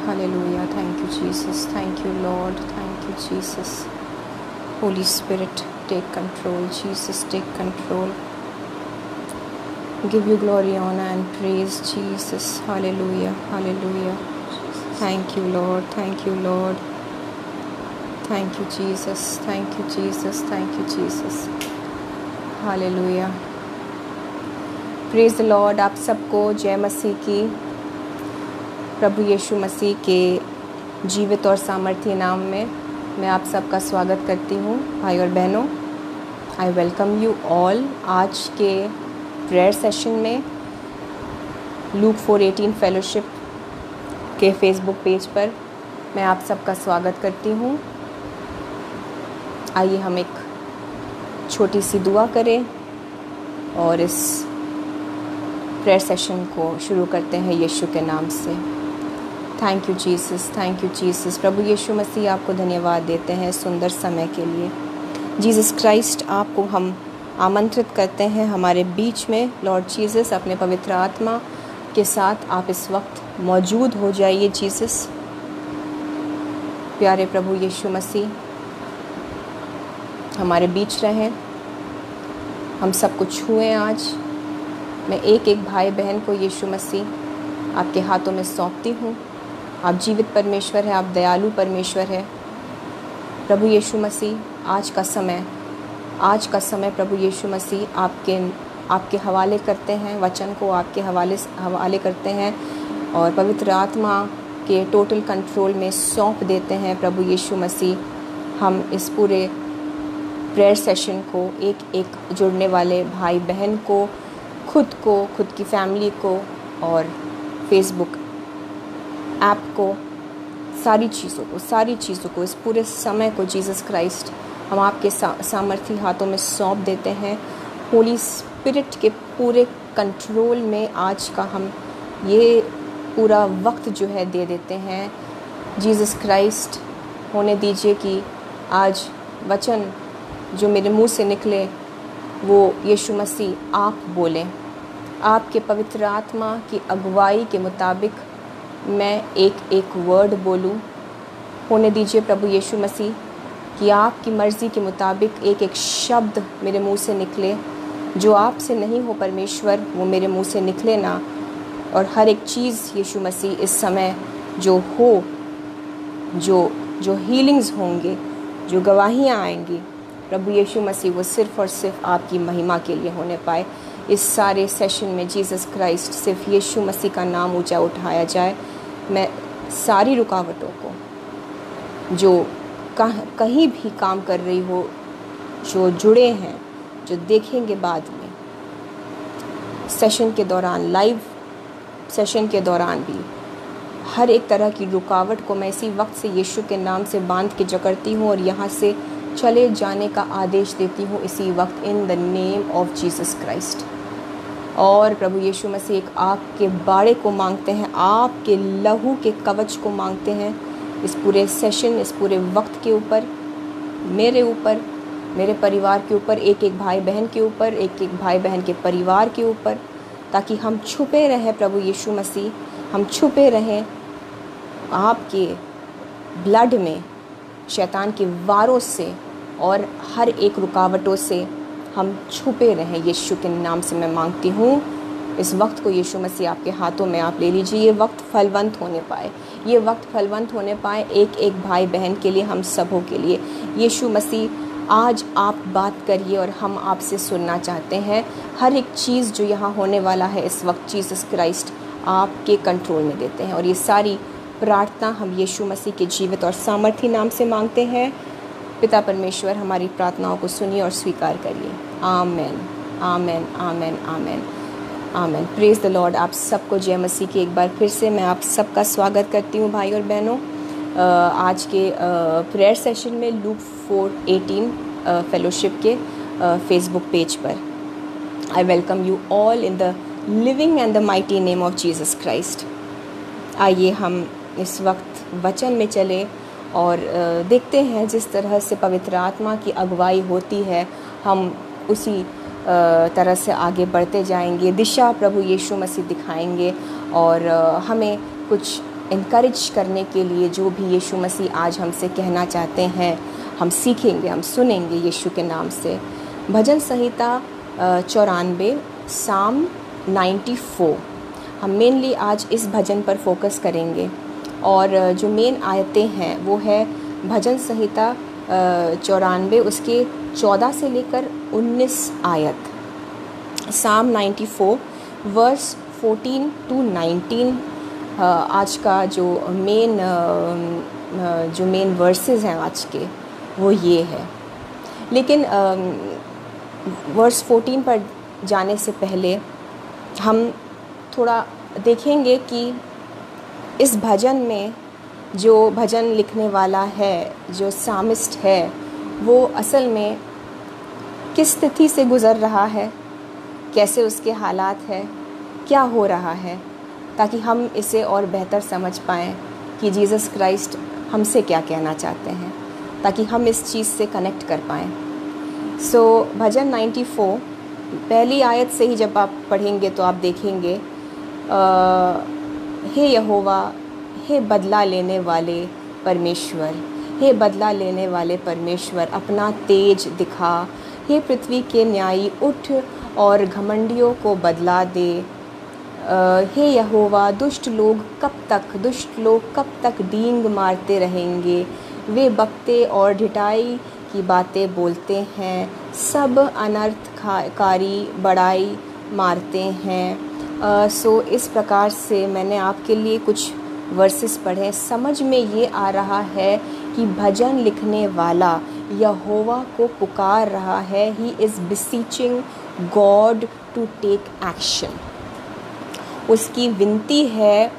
Hallelujah. Thank you, Jesus. Thank you, Lord. Thank you, Jesus. Holy Spirit, take control. Jesus, take control. Give you glory, honor, and praise, Jesus. Hallelujah. Hallelujah. Thank you, Lord. Thank you, Lord. Thank you, Jesus. Thank you, Jesus. Thank you, Jesus. Hallelujah. Praise the lord. आप सबको जय मसीह की। प्रभु यीशु मसीह के जीवित और सामर्थ्य नाम में मैं आप सबका स्वागत करती हूँ। भाई और बहनों, आई वेलकम यू ऑल। आज के प्रेयर सेशन में लूक 4:18 फेलोशिप के फेसबुक पेज पर मैं आप सबका स्वागत करती हूँ। आइए हम एक छोटी सी दुआ करें और इस प्रेयर सेशन को शुरू करते हैं यीशु के नाम से। Thank you Jesus, thank you Jesus. प्रभु यीशु मसीह, आपको धन्यवाद देते हैं सुंदर समय के लिए। जीसस क्राइस्ट, आपको हम आमंत्रित करते हैं हमारे बीच में। लॉर्ड जीसस, अपने पवित्र आत्मा के साथ आप इस वक्त मौजूद हो जाइए। जीसस, प्यारे प्रभु यीशु मसीह, हमारे बीच रहें, हम सबको छुएं। आज मैं एक एक भाई बहन को यीशु मसीह आपके हाथों में सौंपती हूँ। आप जीवित परमेश्वर हैं, आप दयालु परमेश्वर हैं। प्रभु यीशु मसीह, आज का समय प्रभु यीशु मसीह आपके हवाले करते हैं। वचन को आपके हवाले करते हैं और पवित्र आत्मा के टोटल कंट्रोल में सौंप देते हैं। प्रभु यीशु मसीह, हम इस पूरे प्रेयर सेशन को एक एक जुड़ने वाले भाई बहन को, खुद की फैमिली को और फेसबुक ऐप को, सारी चीज़ों को इस पूरे समय को जीसस क्राइस्ट हम आपके सामर्थी हाथों में सौंप देते हैं। होली स्पिरिट के पूरे कंट्रोल में आज का हम ये पूरा वक्त जो है दे देते हैं। जीसस क्राइस्ट, होने दीजिए कि आज वचन जो मेरे मुंह से निकले वो यीशु मसीह आप बोलें। आपके पवित्र आत्मा की अगुवाई के मुताबिक मैं एक एक वर्ड बोलूं। होने दीजिए प्रभु यीशु मसीह कि आपकी मर्ज़ी के मुताबिक एक एक शब्द मेरे मुंह से निकले। जो आपसे नहीं हो परमेश्वर, वो मेरे मुंह से निकले ना। और हर एक चीज़ यीशु मसीह इस समय जो हो, जो हीलिंग्स होंगे, जो गवाहियाँ आएंगी, प्रभु यीशु मसीह वो सिर्फ़ और सिर्फ आपकी महिमा के लिए होने पाए। इस सारे सेशन में जीसस क्राइस्ट, सिर्फ यीशु मसीह का नाम ऊंचा उठाया जाए। मैं सारी रुकावटों को जो कहीं भी काम कर रही हो, जो जुड़े हैं, जो देखेंगे बाद में सेशन के दौरान, लाइव सेशन के दौरान भी, हर एक तरह की रुकावट को मैं इसी वक्त से यीशु के नाम से बांध के जकड़ती हूँ और यहाँ से चले जाने का आदेश देती हूँ इसी वक्त, इन the name of Jesus Christ. और प्रभु यीशु मसीह एक आपके बाड़े को मांगते हैं, आपके लहू के कवच को मांगते हैं इस पूरे सेशन, इस पूरे वक्त के ऊपर, मेरे परिवार के ऊपर, एक एक भाई बहन के ऊपर, एक एक भाई बहन के परिवार के ऊपर, ताकि हम छुपे रहें प्रभु यीशु मसीह, हम छुपे रहें आपके ब्लड में, शैतान के वारों से और हर एक रुकावटों से हम छुपे रहें। यीशु के नाम से मैं मांगती हूँ। इस वक्त को यीशु मसीह आपके हाथों में आप ले लीजिए। ये वक्त फलवंत होने पाए एक एक भाई बहन के लिए, हम सबों के लिए। यीशु मसीह, आज आप बात करिए और हम आपसे सुनना चाहते हैं। हर एक चीज़ जो यहाँ होने वाला है इस वक्त, जीसस क्राइस्ट आपके कंट्रोल में देते हैं और ये सारी प्रार्थना हम यीशु मसीह के जीवित और सामर्थी नाम से मांगते हैं। पिता परमेश्वर, हमारी प्रार्थनाओं को सुनिए और स्वीकार करिए। Amen, amen, amen, amen, amen. Praise the lord. आप सबको जय मसीह की एक बार फिर से मैं आप सबका स्वागत करती हूँ भाई और बहनों। आज के प्रेयर सेशन में लूक 4:18 फेलोशिप के फेसबुक पेज पर। I welcome you all in the living and the mighty name of Jesus Christ. आइए हम इस वक्त वचन में चले और देखते हैं जिस तरह से पवित्र आत्मा की अगुवाई होती है, हम उसी तरह से आगे बढ़ते जाएंगे। दिशा प्रभु यीशु मसीह दिखाएंगे और हमें कुछ इनकरेज करने के लिए जो भी यीशु मसीह आज हमसे कहना चाहते हैं, हम सीखेंगे, हम सुनेंगे यीशु के नाम से। भजन संहिता 94, साम 94, हम मेनली आज इस भजन पर फोकस करेंगे। और जो मेन आयतें हैं वो है भजन संहिता 94 उसके 14 से लेकर 19 आयत। साम 94 वर्स 14 to 19 आज का जो मेन वर्सेस हैं आज के, वो ये है। लेकिन वर्स 14 पर जाने से पहले हम थोड़ा देखेंगे कि इस भजन में जो भजन लिखने वाला है, जो सामिस्ट है, वो असल में किस स्थिति से गुज़र रहा है, कैसे उसके हालात है, क्या हो रहा है, ताकि हम इसे और बेहतर समझ पाएँ कि जीसस क्राइस्ट हमसे क्या कहना चाहते हैं, ताकि हम इस चीज़ से कनेक्ट कर पाएँ। भजन 94 पहली आयत से ही जब आप पढ़ेंगे तो आप देखेंगे, हे यहोवा, हे बदला लेने वाले परमेश्वर, हे बदला लेने वाले परमेश्वर, अपना तेज दिखा। हे पृथ्वी के न्यायी, उठ और घमंडियों को बदला दे। हे यहोवा, दुष्ट लोग कब तक डींग मारते रहेंगे। वे बकते और ढिठाई की बातें बोलते हैं, सब अनर्थकारी बड़ाई मारते हैं। इस प्रकार से मैंने आपके लिए कुछ वर्सेस पढ़े। समझ में ये आ रहा है कि भजन लिखने वाला यहोवा को पुकार रहा है। He is beseeching God to take action. उसकी विनती है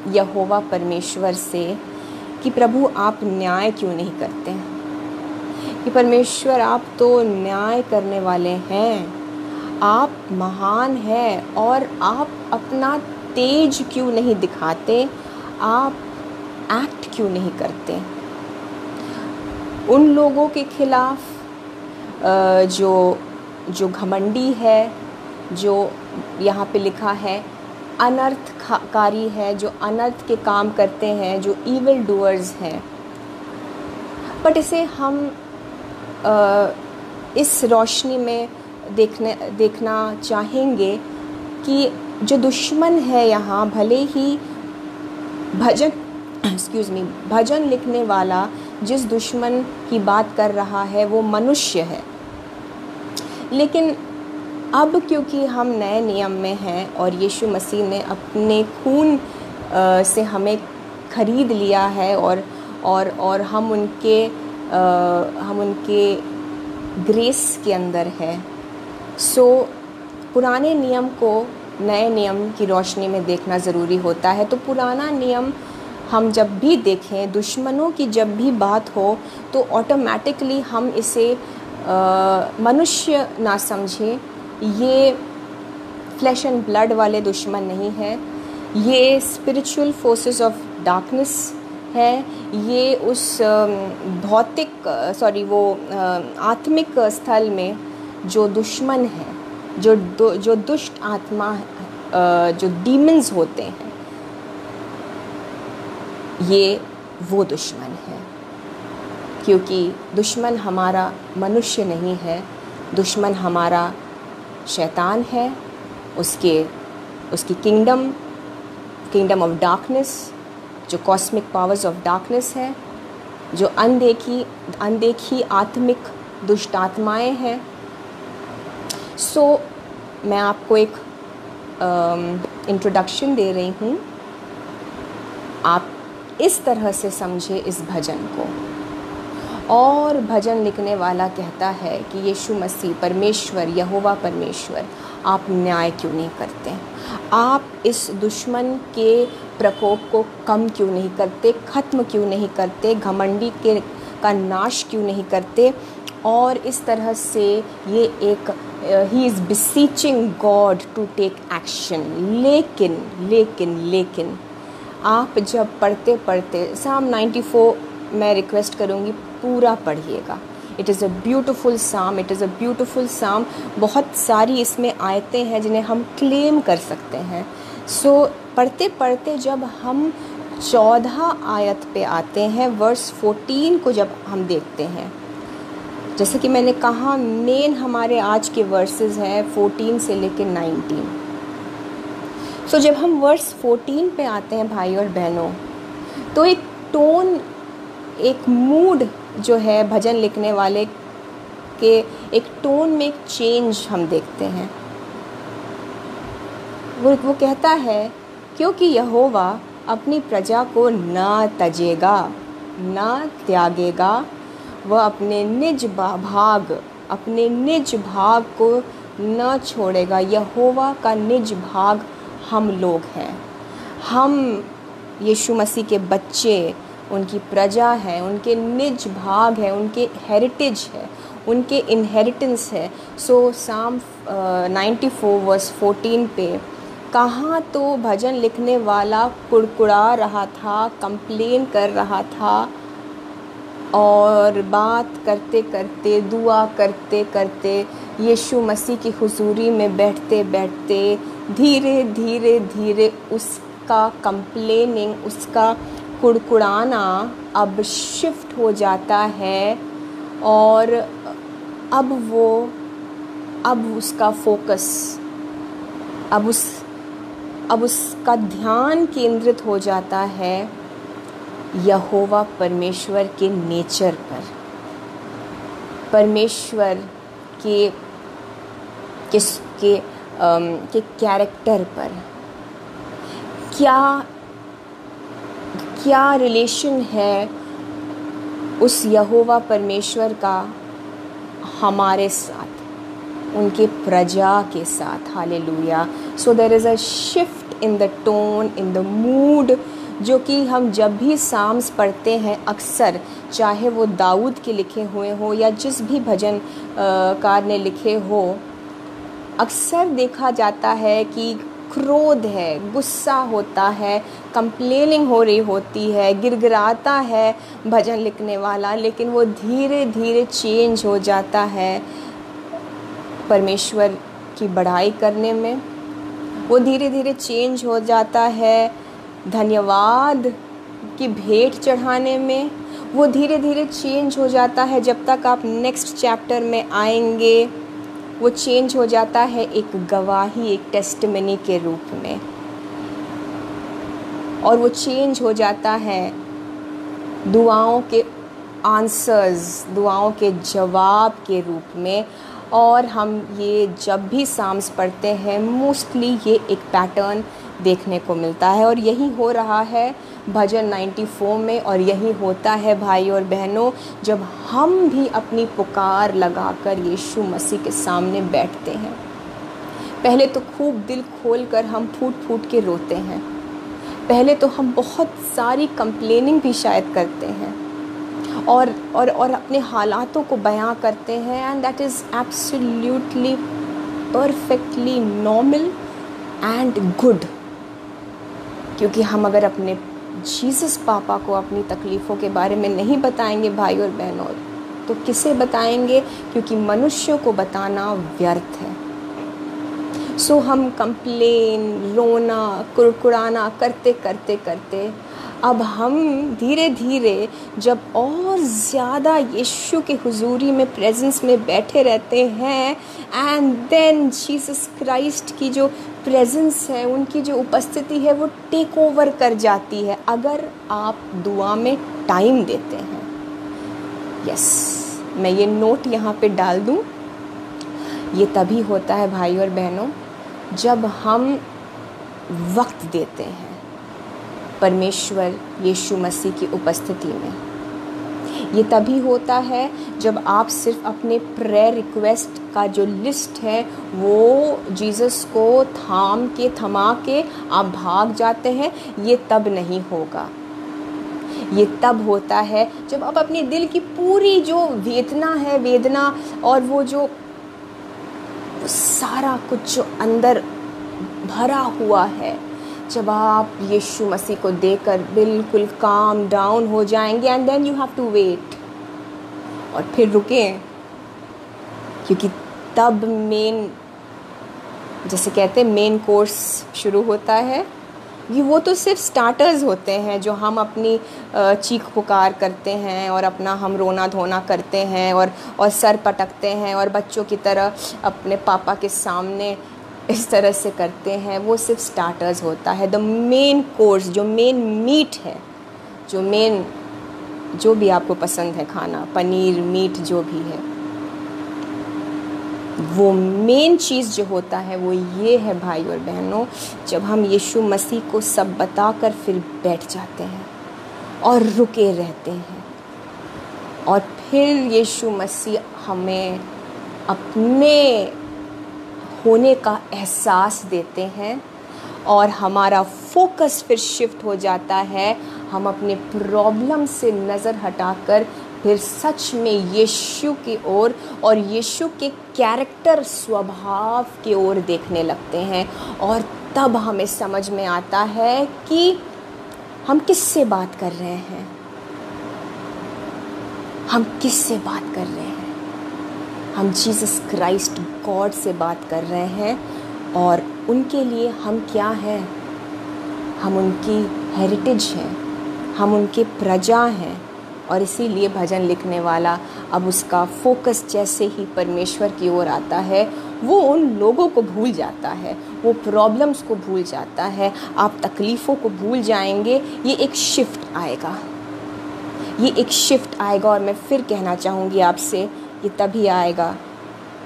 यहोवा परमेश्वर से कि प्रभु आप न्याय क्यों नहीं करते हैं, कि परमेश्वर आप तो न्याय करने वाले हैं, आप महान हैं और आप अपना तेज क्यों नहीं दिखाते, आप एक्ट क्यों नहीं करते। उन लोगों के खिलाफ जो घमंडी है, जो यहाँ पे लिखा है अनर्थकारी है, जो अनर्थ के काम करते हैं, जो ईविल डूअर्स हैं। बट इसे हम इस रोशनी में देखना चाहेंगे कि जो दुश्मन है यहाँ, भले ही भजन लिखने वाला जिस दुश्मन की बात कर रहा है वो मनुष्य है, लेकिन अब क्योंकि हम नए नियम में हैं और यीशु मसीह ने अपने खून से हमें खरीद लिया है और हम उनके ग्रेस के अंदर है। पुराने नियम को नए नियम की रोशनी में देखना ज़रूरी होता है। तो पुराना नियम हम जब भी देखें, दुश्मनों की जब भी बात हो, तो ऑटोमेटिकली हम इसे मनुष्य ना समझें। ये फ्लैश एंड ब्लड वाले दुश्मन नहीं है, ये स्पिरिचुअल फोर्सेस ऑफ डार्कनेस है। ये उस आत्मिक स्थल में जो दुश्मन है, जो दुष्ट आत्मा, जो डीमंस होते हैं, ये वो दुश्मन है। क्योंकि दुश्मन हमारा मनुष्य नहीं है, दुश्मन हमारा शैतान है, उसकी किंगडम ऑफ डार्कनेस, जो कॉस्मिक पावर्स ऑफ डार्कनेस है, जो अनदेखी आत्मिक दुष्ट आत्माएं हैं। मैं आपको एक इंट्रोडक्शन दे रही हूँ, आप इस तरह से समझे इस भजन को। और भजन लिखने वाला कहता है कि यीशु मसीह परमेश्वर, यहोवा परमेश्वर, आप न्याय क्यों नहीं करते, आप इस दुश्मन के प्रकोप को कम क्यों नहीं करते, ख़त्म क्यों नहीं करते, घमंडी का नाश क्यों नहीं करते। और इस तरह से ये एक he is beseeching God to take action. लेकिन आप जब पढ़ते साम 94 मैं रिक्वेस्ट करूँगी पूरा पढ़िएगा। इट इज़ अ ब्यूटीफुल साम। बहुत सारी इसमें आयतें हैं जिन्हें हम क्लेम कर सकते हैं। पढ़ते जब हम 14 आयत पे आते हैं, वर्स 14 को जब हम देखते हैं, जैसे कि मैंने कहा मेन हमारे आज के वर्सेस हैं 14 से लेकर 19। सो जब हम वर्स 14 पे आते हैं भाई और बहनों, तो एक टोन, एक मूड जो है भजन लिखने वाले के, एक टोन में एक चेंज हम देखते हैं। वो कहता है, क्योंकि यहोवा अपनी प्रजा को ना तजेगा, ना त्यागेगा, वह अपने निज भाग को न छोड़ेगा। यहोवा का निज भाग हम लोग हैं, हम यीशु मसीह के बच्चे, उनकी प्रजा हैं, उनके निज भाग है, उनके हेरिटेज है, उनके इनहेरिटेंस है। सो साम 94 वर्स 14 पे कहाँ तो भजन लिखने वाला कुड़कुड़ा रहा था, कंप्लेन कर रहा था, और बात करते करते, दुआ करते करते, यीशु मसीह की हुजूरी में बैठते बैठते धीरे धीरे धीरे उसका कंप्लेनिंग, उसका कुड़कुड़ाना अब शिफ्ट हो जाता है, और अब उसका फोकस, अब उसका ध्यान केंद्रित हो जाता है यहोवा परमेश्वर के नेचर पर, परमेश्वर के कैरेक्टर पर। क्या रिलेशन है उस यहोवा परमेश्वर का हमारे साथ, उनके प्रजा के साथ। Hallelujah. So there is a shift in the tone, in the mood, जो कि हम जब भी साम्स पढ़ते हैं अक्सर, चाहे वो दाऊद के लिखे हुए हो या जिस भी भजन कार ने लिखे हो, अक्सर देखा जाता है कि क्रोध है, गुस्सा होता है, कंप्लेनिंग हो रही होती है, गिड़गिड़ाता है भजन लिखने वाला, लेकिन वो धीरे धीरे चेंज हो जाता है परमेश्वर की बड़ाई करने में। वो धीरे धीरे चेंज हो जाता है धन्यवाद की भेंट चढ़ाने में। वो धीरे धीरे चेंज हो जाता है, जब तक आप नेक्स्ट चैप्टर में आएंगे, वो चेंज हो जाता है एक गवाही, एक टेस्टिमनी के रूप में, और वो चेंज हो जाता है दुआओं के आंसर्स, दुआओं के जवाब के रूप में। और हम ये जब भी साम्स पढ़ते हैं, मोस्टली ये एक पैटर्न देखने को मिलता है, और यही हो रहा है भजन 94 में, और यही होता है भाई और बहनों जब हम भी अपनी पुकार लगाकर यीशु मसीह के सामने बैठते हैं। पहले तो खूब दिल खोल कर हम फूट फूट के रोते हैं, पहले तो हम बहुत सारी कंप्लेनिंग भी शायद करते हैं, और अपने हालातों को बयां करते हैं, and that is absolutely perfectly normal and good. क्योंकि हम अगर अपने जीसस पापा को अपनी तकलीफ़ों के बारे में नहीं बताएंगे भाई और बहनों, तो किसे बताएंगे? क्योंकि मनुष्यों को बताना व्यर्थ है। सो हम कंप्लेन, रोना, कुड़कुड़ाना करते करते करते अब हम धीरे धीरे जब और ज़्यादा यीशु के हुजूरी में, प्रेजेंस में बैठे रहते हैं, एंड देन जीसस क्राइस्ट की जो प्रेजेंस है, उनकी जो उपस्थिति है, वो टेक ओवर कर जाती है अगर आप दुआ में टाइम देते हैं। यस, मैं ये नोट यहाँ पे डाल दूँ, ये तभी होता है भाई और बहनों जब हम वक्त देते हैं परमेश्वर यीशु मसीह की उपस्थिति में। ये तभी होता है जब आप सिर्फ अपने प्रेयर रिक्वेस्ट का जो लिस्ट है वो जीसस को थमा के आप भाग जाते हैं। ये तब नहीं होगा। ये तब होता है जब आप अपने दिल की पूरी जो वेदना और वो जो सारा कुछ जो अंदर भरा हुआ है, जब आप यीशु मसीह को देकर बिल्कुल काम डाउन हो जाएंगे, and then you have to wait, और फिर रुकें, क्योंकि तब जैसे कहते हैं मेन कोर्स शुरू होता है, ये वो तो सिर्फ स्टार्टर्स होते हैं जो हम अपनी चीख पुकार करते हैं और अपना हम रोना धोना करते हैं और सर पटकते हैं और बच्चों की तरह अपने पापा के सामने इस तरह से करते हैं। वो सिर्फ स्टार्टर्स होता है। द मेन कोर्स, जो मेन मीट है, जो भी आपको पसंद है खाना, पनीर, मीट, जो भी है, वो मेन चीज़ जो होता है वो ये है भाई और बहनों, जब हम यीशु मसीह को सब बताकर फिर बैठ जाते हैं और रुके रहते हैं और फिर यीशु मसीह हमें अपने होने का एहसास देते हैं और हमारा फोकस फिर शिफ्ट हो जाता है। हम अपने प्रॉब्लम से नज़र हटाकर फिर सच में यीशु की ओर और यीशु के कैरेक्टर, स्वभाव की ओर देखने लगते हैं और तब हमें समझ में आता है कि हम किससे बात कर रहे हैं, हम किससे बात कर रहे हैं। हम जीसस क्राइस्ट गॉड से बात कर रहे हैं और उनके लिए हम क्या हैं? हम उनकी हेरिटेज हैं, हम उनके प्रजा हैं। और इसीलिए भजन लिखने वाला अब उसका फोकस जैसे ही परमेश्वर की ओर आता है, वो उन लोगों को भूल जाता है, वो प्रॉब्लम्स को भूल जाता है, आप तकलीफ़ों को भूल जाएंगे। ये एक शिफ्ट आएगा, ये एक शिफ्ट आएगा। और मैं फिर कहना चाहूँगी आपसे, ये तभी आएगा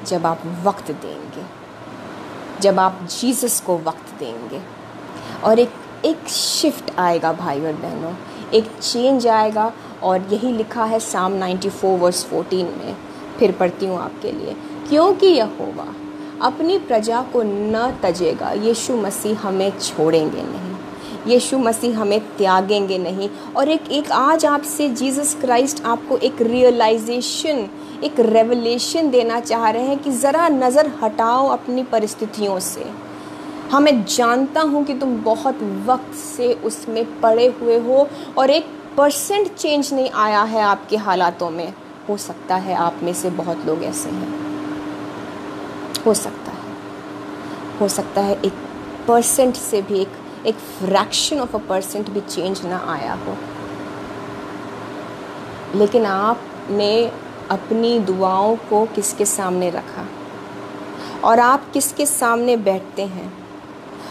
जब आप वक्त देंगे, जब आप जीसस को वक्त देंगे। और एक शिफ्ट आएगा भाई और बहनों, एक चेंज आएगा। और यही लिखा है साम 94 वर्स 14 में। फिर पढ़ती हूँ आपके लिए। क्योंकि यहोवा अपनी प्रजा को न तजेगा, यीशु मसीह हमें छोड़ेंगे नहीं, यीशु मसीह हमें त्यागेंगे नहीं। और एक आज आपसे जीसस क्राइस्ट आपको एक रियलाइजेशन, एक रेवलेशन देना चाह रहे हैं कि ज़रा नज़र हटाओ अपनी परिस्थितियों से। हाँ, मैं जानता हूँ कि तुम बहुत वक्त से उसमें पड़े हुए हो और 1% चेंज नहीं आया है आपके हालातों में। हो सकता है आप में से बहुत लोग ऐसे हैं, हो सकता है 1% से भी एक फ्रैक्शन ऑफ 1% भी चेंज ना आया हो। लेकिन आपने अपनी दुआओं को किसके सामने रखा और आप किसके सामने बैठते हैं।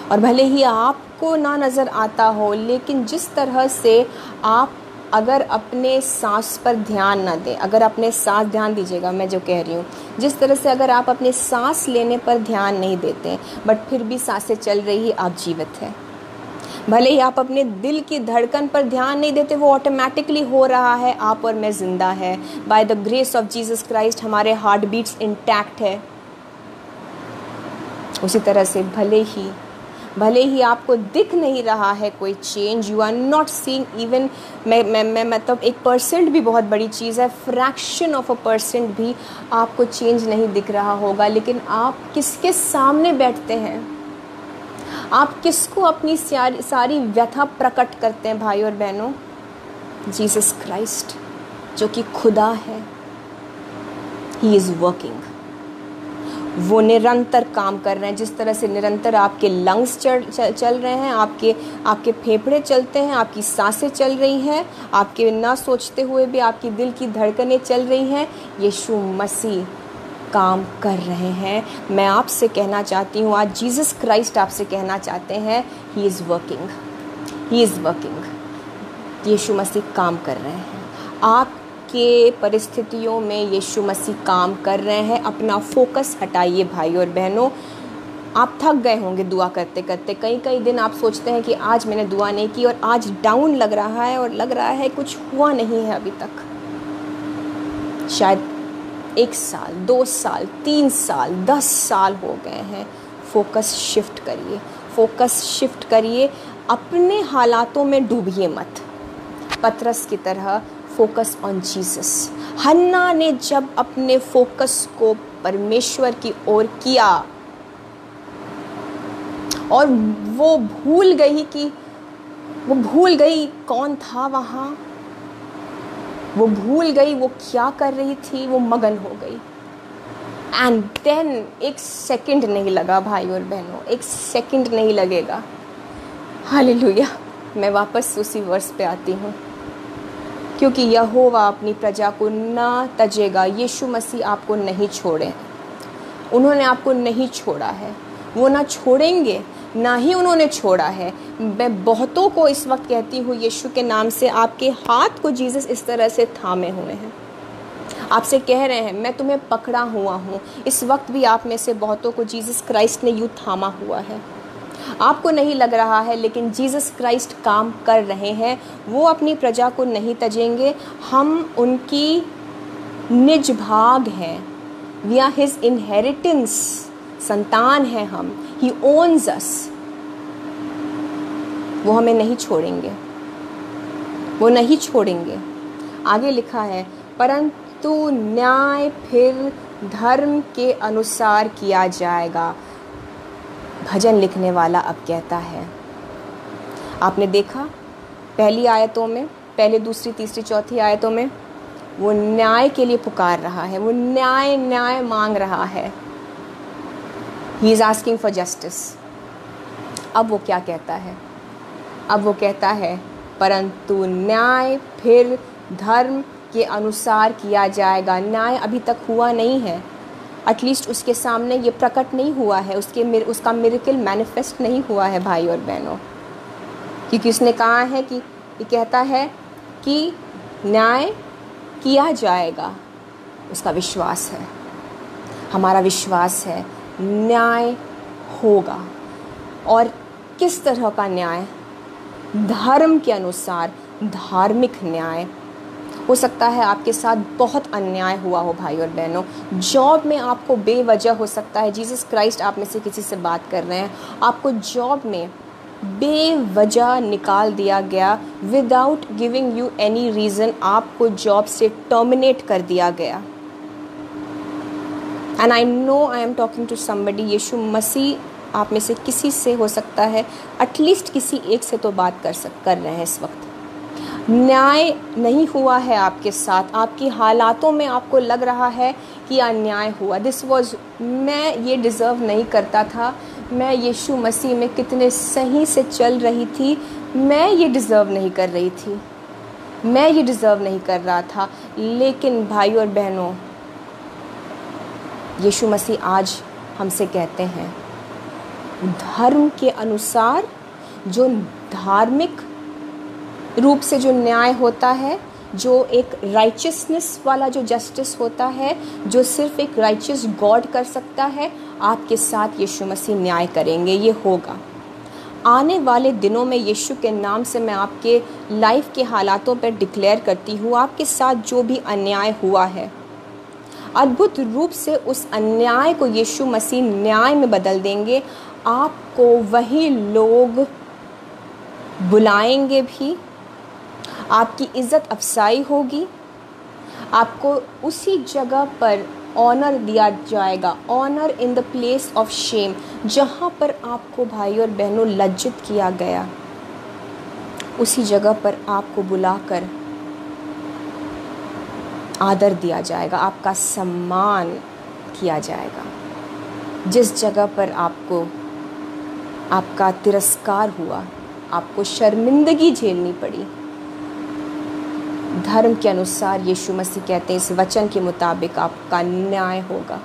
और भले ही आपको ना नज़र आता हो, लेकिन जिस तरह से आप अगर अपने सांस पर ध्यान ना दें, अगर अपने सांस, ध्यान दीजिएगा मैं जो कह रही हूँ, जिस तरह से अगर आप अपने सांस लेने पर ध्यान नहीं देते बट फिर भी सांसें चल रही, आप जीवित हैं। भले ही आप अपने दिल की धड़कन पर ध्यान नहीं देते, वो ऑटोमेटिकली हो रहा है, आप और मैं जिंदा है। By the grace of Jesus Christ हमारे हार्ट बीट्स इंटैक्ट है। उसी तरह से भले ही आपको दिख नहीं रहा है कोई change, you are not seeing even, मैं मतलब 1% भी बहुत बड़ी चीज़ है, फ्रैक्शन ऑफ 1% भी आपको चेंज नहीं दिख रहा होगा। लेकिन आप किसके सामने बैठते हैं, आप किसको अपनी सारी व्यथा प्रकट करते हैं भाई और बहनों? जीसस क्राइस्ट जो कि खुदा है। ही इज़ वर्किंग, वो निरंतर काम कर रहे हैं। जिस तरह से निरंतर आपके लंग्स चल रहे हैं, आपके फेफड़े चलते हैं, आपकी सांसें चल रही हैं, आपके ना सोचते हुए भी आपकी दिल की धड़कनें चल रही हैं, यीशु मसीह काम कर रहे हैं। मैं आपसे कहना चाहती हूँ, आज जीसस क्राइस्ट आपसे कहना चाहते हैं, he is working, he is working. Yeshu Masih काम कर रहे हैं आपके परिस्थितियों में, यीशु मसीह काम कर रहे हैं। अपना फोकस हटाइए भाई और बहनों। आप थक गए होंगे दुआ करते करते, कई दिन आप सोचते हैं कि आज मैंने दुआ नहीं की और आज डाउन लग रहा है और लग रहा है कुछ हुआ नहीं है अभी तक। शायद 1 साल, 2 साल, 3 साल, 10 साल हो गए हैं। फोकस शिफ्ट करिए, फोकस शिफ्ट करिए। अपने हालातों में डूबिए मत। पतरस की तरह फोकस ऑन जीसस। हन्ना ने जब अपने फोकस को परमेश्वर की ओर किया और वो भूल गई कौन था वहाँ, वो भूल गई वो क्या कर रही थी, वो मगन हो गई। एंड देन 1 सेकंड नहीं लगा भाई और बहनों, 1 सेकंड नहीं लगेगा। हालेलुया। मैं वापस उसी वर्ष पे आती हूँ, क्योंकि यहोवा अपनी प्रजा को ना तजेगा। यीशु मसीह आपको नहीं छोड़े, उन्होंने आपको नहीं छोड़ा है, वो ना छोड़ेंगे, ना ही उन्होंने छोड़ा है। मैं बहुतों को इस वक्त कहती हूँ यीशु के नाम से, आपके हाथ को जीसस इस तरह से थामे हुए हैं, आपसे कह रहे हैं मैं तुम्हें पकड़ा हुआ हूँ। इस वक्त भी आप में से बहुतों को जीसस क्राइस्ट ने यूँ थामा हुआ है। आपको नहीं लग रहा है, लेकिन जीसस क्राइस्ट काम कर रहे हैं। वो अपनी प्रजा को नहीं तजेंगे। हम उनकी निज भाग हैं, वी आर हिज इनहेरिटेंस, संतान हैं हम, ही ओन्स अस। वो हमें नहीं छोड़ेंगे, वो नहीं छोड़ेंगे। आगे लिखा है, परंतु न्याय फिर धर्म के अनुसार किया जाएगा। भजन लिखने वाला अब कहता है, आपने देखा पहली आयतों में, पहले दूसरी तीसरी चौथी आयतों में वो न्याय के लिए पुकार रहा है, वो न्याय न्याय मांग रहा है। He is asking for justice. अब वो क्या कहता है? अब वो कहता है, परंतु न्याय फिर धर्म के अनुसार किया जाएगा। न्याय अभी तक हुआ नहीं है, एटलीस्ट उसके सामने ये प्रकट नहीं हुआ है, उसका मिरेकल मैनिफेस्ट नहीं हुआ है भाई और बहनों, क्योंकि उसने कहा है कि ये कहता है कि न्याय किया जाएगा। उसका विश्वास है, हमारा विश्वास है न्याय होगा। और किस तरह का न्याय? धर्म के अनुसार, धार्मिक न्याय। हो सकता है आपके साथ बहुत अन्याय हुआ हो भाई और बहनों, जॉब में आपको बेवजह, हो सकता है जीसस क्राइस्ट आप में से किसी से बात कर रहे हैं, आपको जॉब में बेवजह निकाल दिया गया, without giving you any reason, आपको जॉब से टर्मिनेट कर दिया गया। And I know I am talking to somebody. Yeshu Masih आप में से किसी से, हो सकता है एटलीस्ट किसी एक से तो बात कर रहे हैं इस वक्त। न्याय नहीं हुआ है आपके साथ, आपकी हालातों में आपको लग रहा है कि अन्याय हुआ। दिस वॉज, मैं ये डिज़र्व नहीं करता था, मैं यीशु मसीह में कितने सही से चल रही थी, मैं ये डिज़र्व नहीं कर रही थी, मैं ये डिज़र्व नहीं कर रहा था। लेकिन भाई और बहनों, यीशु मसीह आज हमसे कहते हैं, धर्म के अनुसार, जो धार्मिक रूप से जो न्याय होता है, जो एक राइचियसनेस वाला जो जस्टिस होता है, जो सिर्फ एक राइचियस गॉड कर सकता है, आपके साथ यीशु मसीह न्याय करेंगे। ये होगा आने वाले दिनों में। यीशु के नाम से मैं आपके लाइफ के हालातों पर डिक्लेयर करती हूँ, आपके साथ जो भी अन्याय हुआ है, अद्भुत रूप से उस अन्याय को यीशु मसीह न्याय में बदल देंगे। आपको वही लोग बुलाएंगे भी, आपकी इज़्ज़त अफसाई होगी, आपको उसी जगह पर ऑनर दिया जाएगा, honour in the place of shame. जहाँ पर आपको भाई और बहनों लज्जित किया गया, उसी जगह पर आपको बुलाकर आदर दिया जाएगा, आपका सम्मान किया जाएगा। जिस जगह पर आपका तिरस्कार हुआ, आपको शर्मिंदगी झेलनी पड़ी, धर्म के अनुसार यीशु मसीह कहते हैं, इस वचन के मुताबिक आपका न्याय होगा,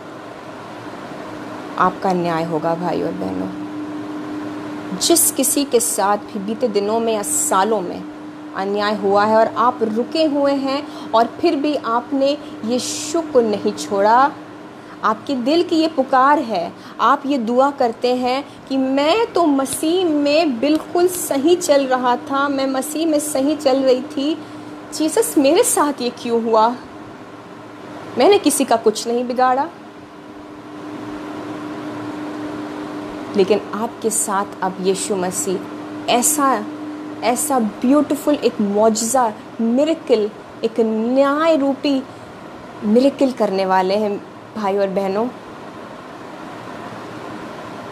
आपका न्याय होगा भाई और बहनों। जिस किसी के साथ भी बीते दिनों में या सालों में अन्याय हुआ है और आप रुके हुए हैं और फिर भी आपने यीशु को नहीं छोड़ा, आपके दिल की ये पुकार है, आप ये दुआ करते हैं कि मैं तो मसीह में बिल्कुल सही चल रहा था, मैं मसीह में सही चल रही थी, जीसस मेरे साथ ये क्यों हुआ? मैंने किसी का कुछ नहीं बिगाड़ा। लेकिन आपके साथ अब यीशु मसीह ऐसा ब्यूटीफुल एक मौजज़ा, मिरेकल, एक न्याय रूपी मिरेकल करने वाले हैं भाई और बहनों।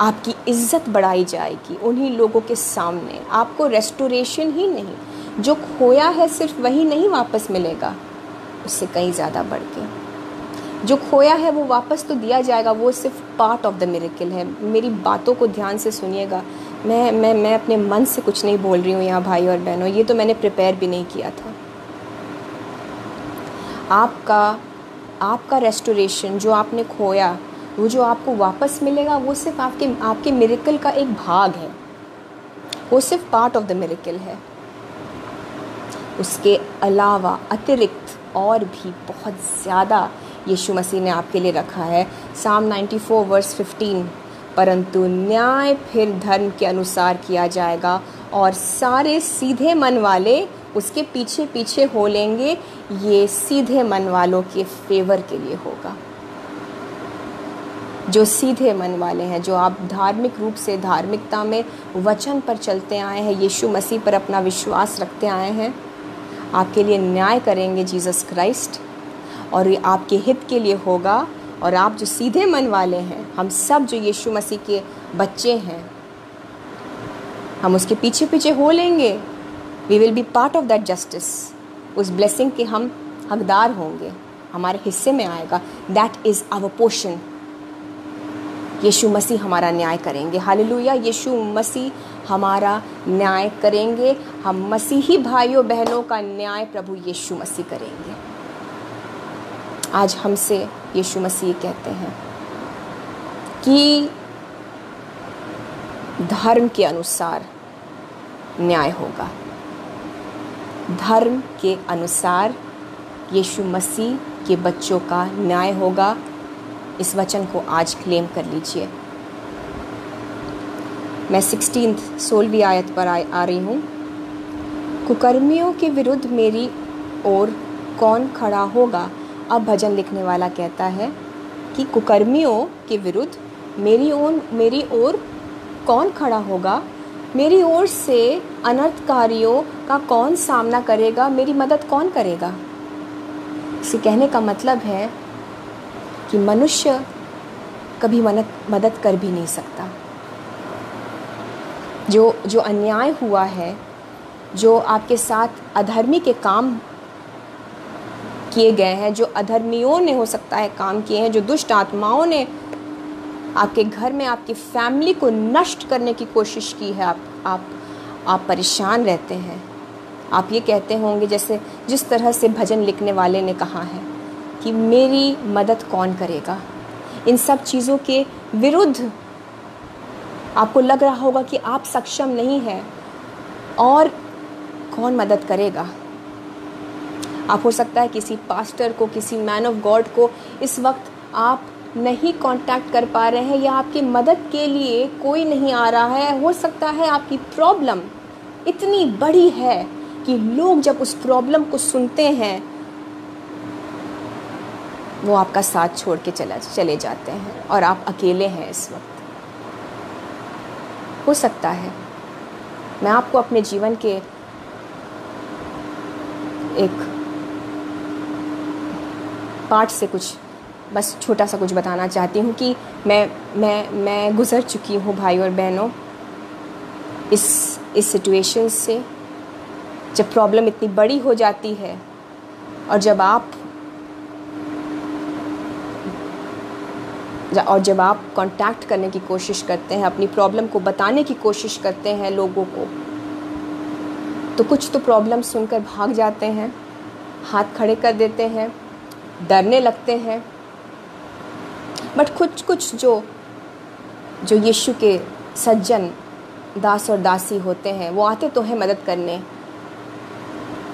आपकी इज़्ज़त बढ़ाई जाएगी उन्हीं लोगों के सामने। आपको रेस्टोरेशन ही नहीं, जो खोया है सिर्फ वही नहीं वापस मिलेगा, उससे कहीं ज़्यादा बढ़ के जो खोया है वो वापस तो दिया जाएगा, वो सिर्फ पार्ट ऑफ द मिरेकल है। मेरी बातों को ध्यान से सुनिएगा, मैं अपने मन से कुछ नहीं बोल रही हूँ यहाँ भाई और बहनों, ये तो मैंने प्रिपेयर भी नहीं किया था। आपका रेस्टोरेशन जो आपने खोया, वो जो आपको वापस मिलेगा, वो सिर्फ आपके मिरेकल का एक भाग है, वो सिर्फ पार्ट ऑफ द मिरेकल है। उसके अलावा अतिरिक्त और भी बहुत ज़्यादा यीशु मसीह ने आपके लिए रखा है। साम 94 वर्स 15, परंतु न्याय फिर धर्म के अनुसार किया जाएगा और सारे सीधे मन वाले उसके पीछे पीछे हो लेंगे। ये सीधे मन वालों के फेवर के लिए होगा। जो सीधे मन वाले हैं, जो आप धार्मिक रूप से धार्मिकता में वचन पर चलते आए हैं, यीशु मसीह पर अपना विश्वास रखते आए हैं, आपके लिए न्याय करेंगे जीसस क्राइस्ट, और ये आपके हित के लिए होगा। और आप जो सीधे मन वाले हैं, हम सब जो यीशु मसीह के बच्चे हैं, हम उसके पीछे पीछे हो लेंगे। We will be part of that justice. उस ब्लेसिंग के हम हकदार होंगे, हमारे हिस्से में आएगा। That is our portion. Yeshu Masih हमारा न्याय करेंगे। हालेलुया। यीशु मसीह हमारा न्याय करेंगे। हम मसीही भाइयों बहनों का न्याय प्रभु यीशु मसीह करेंगे। आज हमसे यीशु मसीह कहते हैं कि धर्म के अनुसार न्याय होगा। धर्म के अनुसार यीशु मसीह के बच्चों का न्याय होगा। इस वचन को आज क्लेम कर लीजिए। मैं 16वीं आयत पर आ रही हूँ। कुकर्मियों के विरुद्ध मेरी ओर कौन खड़ा होगा। अब भजन लिखने वाला कहता है कि कुकर्मियों के विरुद्ध मेरी ओर कौन खड़ा होगा। मेरी ओर से अनर्थकारियों का कौन सामना करेगा। मेरी मदद कौन करेगा। इसे कहने का मतलब है कि मनुष्य कभी मदद कर भी नहीं सकता। जो अन्याय हुआ है, जो आपके साथ अधर्मी के काम किए गए हैं, जो अधर्मियों ने हो सकता है काम किए हैं, जो दुष्ट आत्माओं ने आपके घर में आपकी फैमिली को नष्ट करने की कोशिश की है, आप परेशान रहते हैं। आप ये कहते होंगे जैसे जिस तरह से भजन लिखने वाले ने कहा है कि मेरी मदद कौन करेगा। इन सब चीज़ों के विरुद्ध आपको लग रहा होगा कि आप सक्षम नहीं हैं और कौन मदद करेगा। आप हो सकता है किसी पास्टर को, किसी मैन ऑफ गॉड को इस वक्त आप नहीं कांटेक्ट कर पा रहे हैं, या आपकी मदद के लिए कोई नहीं आ रहा है। हो सकता है आपकी प्रॉब्लम इतनी बड़ी है कि लोग जब उस प्रॉब्लम को सुनते हैं वो आपका साथ छोड़ के चले जाते हैं और आप अकेले हैं इस वक्त। हो सकता है मैं आपको अपने जीवन के एक पार्ट से कुछ बस छोटा सा कुछ बताना चाहती हूँ कि मैं गुज़र चुकी हूँ भाई और बहनों इस सिचुएशन से। जब प्रॉब्लम इतनी बड़ी हो जाती है और जब आप कांटेक्ट करने की कोशिश करते हैं, अपनी प्रॉब्लम को बताने की कोशिश करते हैं लोगों को, तो कुछ तो प्रॉब्लम सुनकर भाग जाते हैं, हाथ खड़े कर देते हैं, डरने लगते हैं। बट कुछ जो यीशु के सज्जन दास और दासी होते हैं, वो आते तो हैं मदद करने,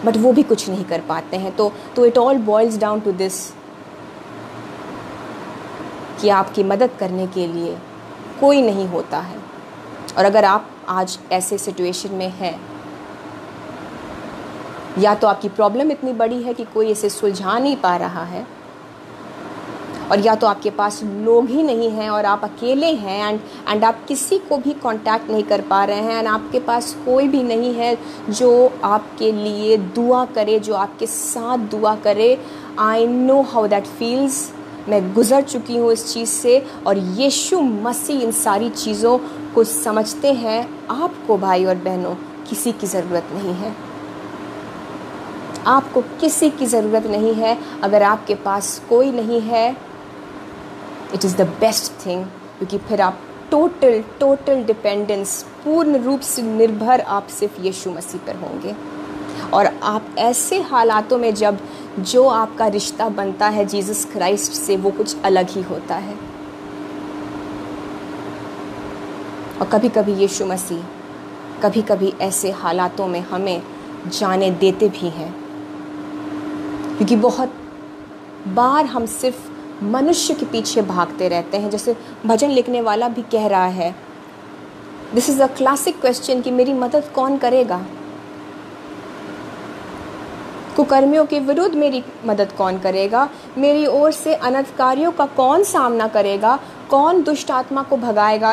बट वो भी कुछ नहीं कर पाते हैं। तो it all boils down to this कि आपकी मदद करने के लिए कोई नहीं होता है। और अगर आप आज ऐसे सिचुएशन में हैं, या तो आपकी प्रॉब्लम इतनी बड़ी है कि कोई इसे सुलझा नहीं पा रहा है, और या तो आपके पास लोग ही नहीं हैं और आप अकेले हैं एंड आप किसी को भी कांटेक्ट नहीं कर पा रहे हैं, एंड आपके पास कोई भी नहीं है जो आपके लिए दुआ करे, जो आपके साथ दुआ करे। I know how that feels. मैं गुज़र चुकी हूँ इस चीज़ से, और यीशु मसीह इन सारी चीज़ों को समझते हैं। आपको भाई और बहनों किसी की ज़रूरत नहीं है। आपको किसी की ज़रूरत नहीं है। अगर आपके पास कोई नहीं है, it is the best thing, क्योंकि फिर आप टोटल डिपेंडेंस पूर्ण रूप से निर्भर आप सिर्फ यीशु मसीह पर होंगे। और आप ऐसे हालातों में जब जो आपका रिश्ता बनता है जीसस क्राइस्ट से, वो कुछ अलग ही होता है। और कभी कभी यीशु मसीह कभी कभी ऐसे हालातों में हमें जाने देते भी हैं, क्योंकि बहुत बार हम सिर्फ मनुष्य के पीछे भागते रहते हैं। जैसे भजन लिखने वाला भी कह रहा है, this is a classic question कि मेरी मदद कौन करेगा, कुकर्मियों के विरुद्ध मेरी मदद कौन करेगा, मेरी ओर से अनर्थकारियों का कौन सामना करेगा, कौन दुष्ट आत्मा को भगाएगा।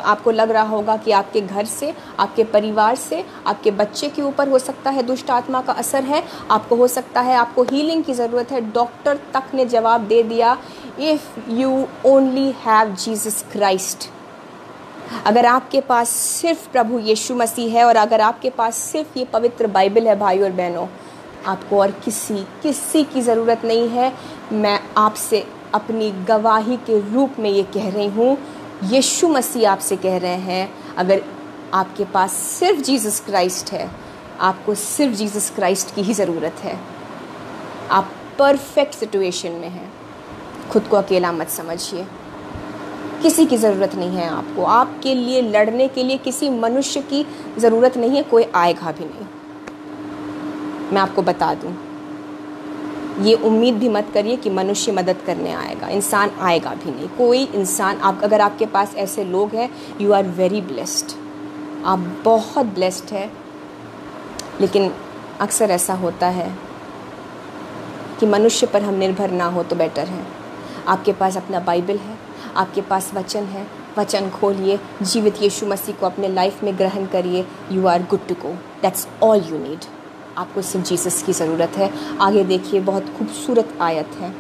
आपको लग रहा होगा कि आपके घर से, आपके परिवार से, आपके बच्चे के ऊपर हो सकता है दुष्ट आत्मा का असर है, आपको हो सकता है आपको हीलिंग की ज़रूरत है। डॉक्टर तक ने जवाब दे दिया, if you only have Jesus Christ. अगर आपके पास सिर्फ प्रभु यीशु मसीह है और अगर आपके पास सिर्फ ये पवित्र बाइबल है भाई और बहनों, आपको और किसी की ज़रूरत नहीं है। मैं आपसे अपनी गवाही के रूप में ये कह रही हूँ, यीशु मसीह आपसे कह रहे हैं, अगर आपके पास सिर्फ जीसस क्राइस्ट है, आपको सिर्फ जीसस क्राइस्ट की ही ज़रूरत है। आप परफेक्ट सिचुएशन में हैं। खुद को अकेला मत समझिए, किसी की ज़रूरत नहीं है आपको। आपके लिए लड़ने के लिए किसी मनुष्य की ज़रूरत नहीं है, कोई आएगा भी नहीं। मैं आपको बता दूं, ये उम्मीद भी मत करिए कि मनुष्य मदद करने आएगा, इंसान आएगा भी नहीं, कोई इंसान। अगर आपके पास ऐसे लोग हैं, यू आर वेरी ब्लेस्ड, आप बहुत ब्लेस्ड है। लेकिन अक्सर ऐसा होता है कि मनुष्य पर हम निर्भर ना हो तो बेटर है। आपके पास अपना बाइबल है, आपके पास वचन है, वचन खोलिए, जीवित यीशु मसीह को अपने लाइफ में ग्रहण करिए, you are good to go. That's all you need. आपको सिर्फ जीसस की ज़रूरत है। आगे देखिए, बहुत खूबसूरत आयत है,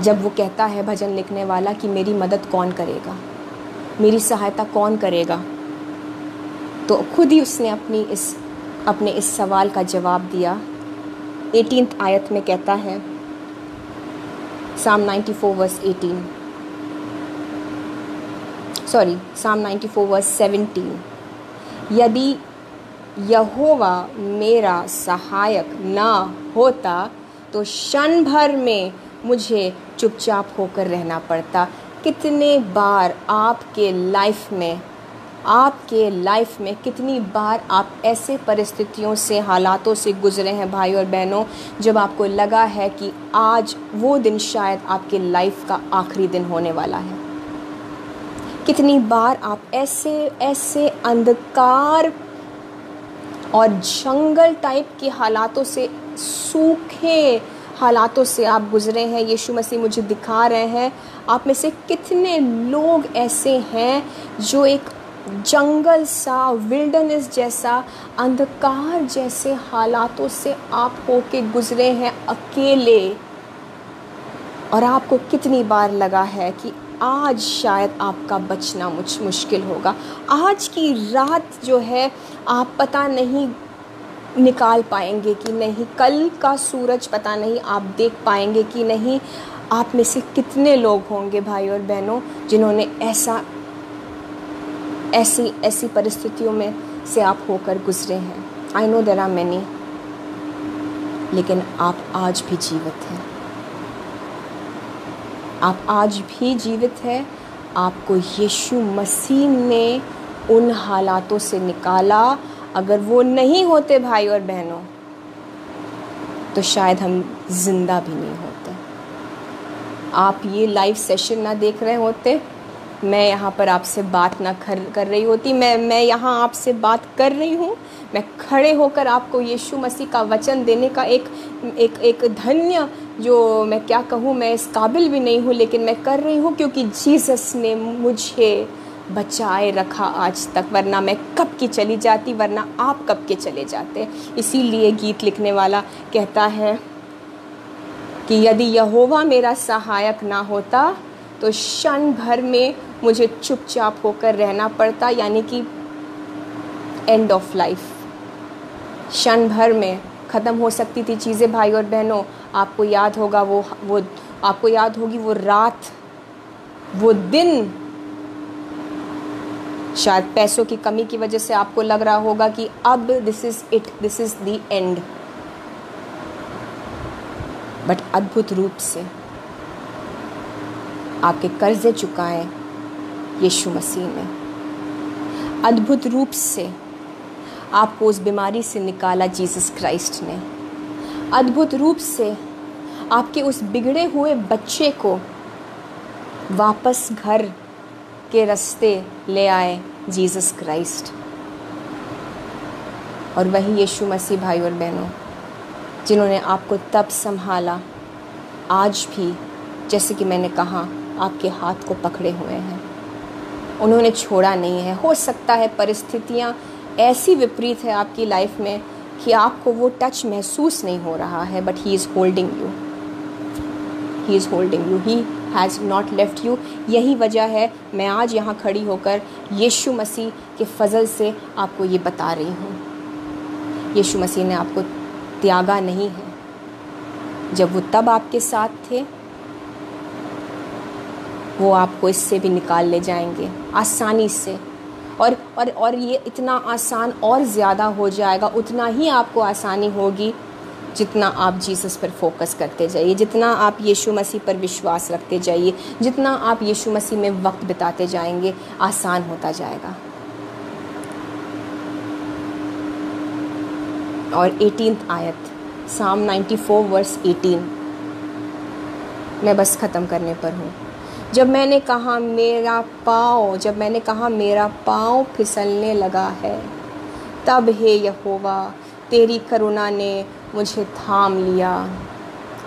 जब वो कहता है भजन लिखने वाला कि मेरी मदद कौन करेगा, मेरी सहायता कौन करेगा, तो खुद ही उसने अपने इस सवाल का जवाब दिया। 18th आयत में कहता है, Psalm 94 verse 18, Psalm 94 verse 17, यदि यहोवा मेरा सहायक ना होता तो क्षण भर में मुझे चुपचाप होकर रहना पड़ता। कितने बार आपके लाइफ में कितनी बार आप ऐसे परिस्थितियों से, हालातों से गुजरे हैं भाई और बहनों, जब आपको लगा है कि आज वो दिन शायद आपके लाइफ का आखिरी दिन होने वाला है। कितनी बार आप ऐसे अंधकार और जंगल टाइप के हालातों से, सूखे हालातों से आप गुजरे हैं। यीशु मसीह मुझे दिखा रहे हैं, आप में से कितने लोग ऐसे हैं जो एक जंगल सा, विल्डरनेस जैसा, अंधकार जैसे हालातों से आप होके गुजरे हैं अकेले। और आपको कितनी बार लगा है कि आज शायद आपका बचना मुश्किल होगा। आज की रात जो है आप पता नहीं निकाल पाएंगे कि नहीं, कल का सूरज पता नहीं आप देख पाएंगे कि नहीं। आप में से कितने लोग होंगे भाई और बहनों जिन्होंने ऐसी परिस्थितियों में से आप होकर गुजरे हैं। I know there are many, लेकिन आप आज भी जीवित हैं। आप आज भी जीवित हैं। आपको यीशु मसीह ने उन हालातों से निकाला। अगर वो नहीं होते भाई और बहनों, तो शायद हम जिंदा भी नहीं होते। आप ये लाइव सेशन ना देख रहे होते, मैं यहाँ पर आपसे बात ना कर रही होती। मैं यहाँ आपसे बात कर रही हूँ। मैं खड़े होकर आपको यीशु मसीह का वचन देने का एक धन्य, जो मैं क्या कहूँ, मैं इस काबिल भी नहीं हूँ, लेकिन मैं कर रही हूँ क्योंकि जीसस ने मुझे बचाए रखा आज तक। वरना मैं कब की चली जाती, वरना आप कब के चले जाते। इसीलिए गीत लिखने वाला कहता है कि यदि यहोवा मेरा सहायक ना होता तो क्षण भर में मुझे चुपचाप होकर रहना पड़ता। यानी कि एंड ऑफ लाइफ, क्षण भर में ख़त्म हो सकती थी चीज़ें भाई और बहनों। आपको याद होगा आपको याद होगी वो रात, वो दिन, शायद पैसों की कमी की वजह से आपको लग रहा होगा कि अब this is it, this is the end. But अद्भुत रूप से आपके कर्जे चुकाए यीशु मसीह ने। अद्भुत रूप से आपको उस बीमारी से निकाला जीसस क्राइस्ट ने। अद्भुत रूप से आपके उस बिगड़े हुए बच्चे को वापस घर के रास्ते ले आए जीसस क्राइस्ट। और वही यीशु मसीह भाई और बहनों, जिन्होंने आपको तब संभाला, आज भी जैसे कि मैंने कहा आपके हाथ को पकड़े हुए हैं। उन्होंने छोड़ा नहीं है। हो सकता है परिस्थितियाँ ऐसी विपरीत है आपकी लाइफ में कि आपको वो टच महसूस नहीं हो रहा है, but he is holding you, he is holding you, he has not left you. यही वजह है मैं आज यहाँ खड़ी होकर यीशु मसीह के फजल से आपको ये बता रही हूँ। यीशु मसीह ने आपको त्यागा नहीं है। जब वो तब आपके साथ थे, वो आपको इससे भी निकाल ले जाएंगे आसानी से। और ये इतना आसान और ज़्यादा हो जाएगा, उतना ही आपको आसानी होगी जितना आप जीसस पर फोकस करते जाइए, जितना आप यीशु मसीह पर विश्वास रखते जाइए, जितना आप यीशु मसीह में वक्त बिताते जाएंगे, आसान होता जाएगा। और 18th आयत, साम 94 वर्स 18, मैं बस ख़त्म करने पर हूँ। जब मैंने कहा मेरा पाँव फिसलने लगा है, तब हे यहोवा तेरी करुणा ने मुझे थाम लिया।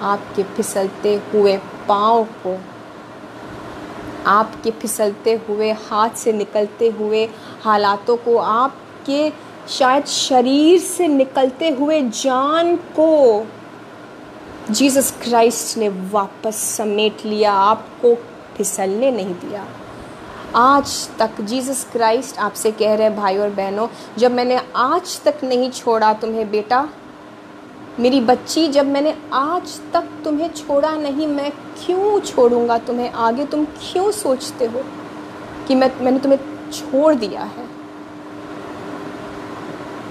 आपके फिसलते हुए पाँव को, आपके फिसलते हुए हाथ से निकलते हुए हालातों को, आपके शायद शरीर से निकलते हुए जान को जीसस क्राइस्ट ने वापस समेट लिया, आपको फिसलने नहीं दिया। आज तक जीसस क्राइस्ट आपसे कह रहे हैं भाई और बहनों, जब मैंने आज तक नहीं छोड़ा तुम्हें बेटा, मेरी बच्ची, जब मैंने आज तक तुम्हें छोड़ा नहीं, मैं क्यों छोड़ूंगा तुम्हें आगे? तुम क्यों सोचते हो कि मैंने तुम्हें छोड़ दिया है?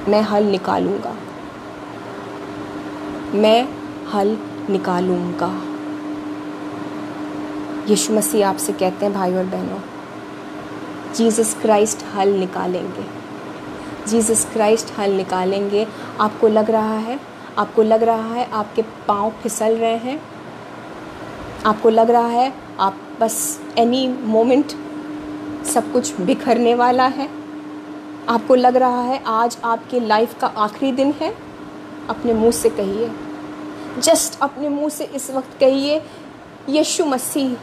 मैं हल निकालूंगा, मैं हल निकालूंगा। यीशु मसीह आपसे कहते हैं भाई और बहनों, जीसस क्राइस्ट हल निकालेंगे, जीसस क्राइस्ट हल निकालेंगे। आपको लग रहा है आपके पाँव फिसल रहे हैं, आपको लग रहा है आप बस एनी मोमेंट सब कुछ बिखरने वाला है, आपको लग रहा है आज आपके लाइफ का आखिरी दिन है, अपने मुंह से कहिए, जस्ट अपने मुंह से इस वक्त कहिए, यीशु मसीह,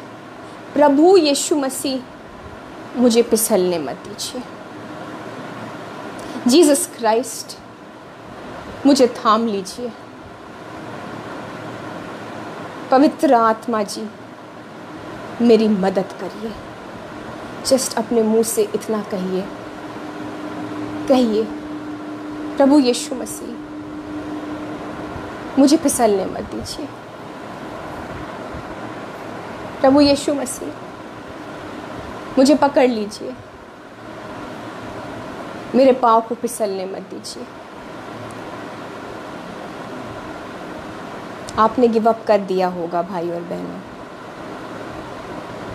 प्रभु यीशु मसीह, मुझे फिसलने मत दीजिए। जीसस क्राइस्ट, मुझे थाम लीजिए। पवित्र आत्मा जी, मेरी मदद करिए। जस्ट अपने मुंह से इतना कहिए, प्रभु यीशु मसीह, मुझे फिसलने मत दीजिए। प्रभु यीशु मसीह, मुझे पकड़ लीजिए, मेरे पाँव को फिसलने मत दीजिए। आपने गिव अप कर दिया होगा भाई और बहनों,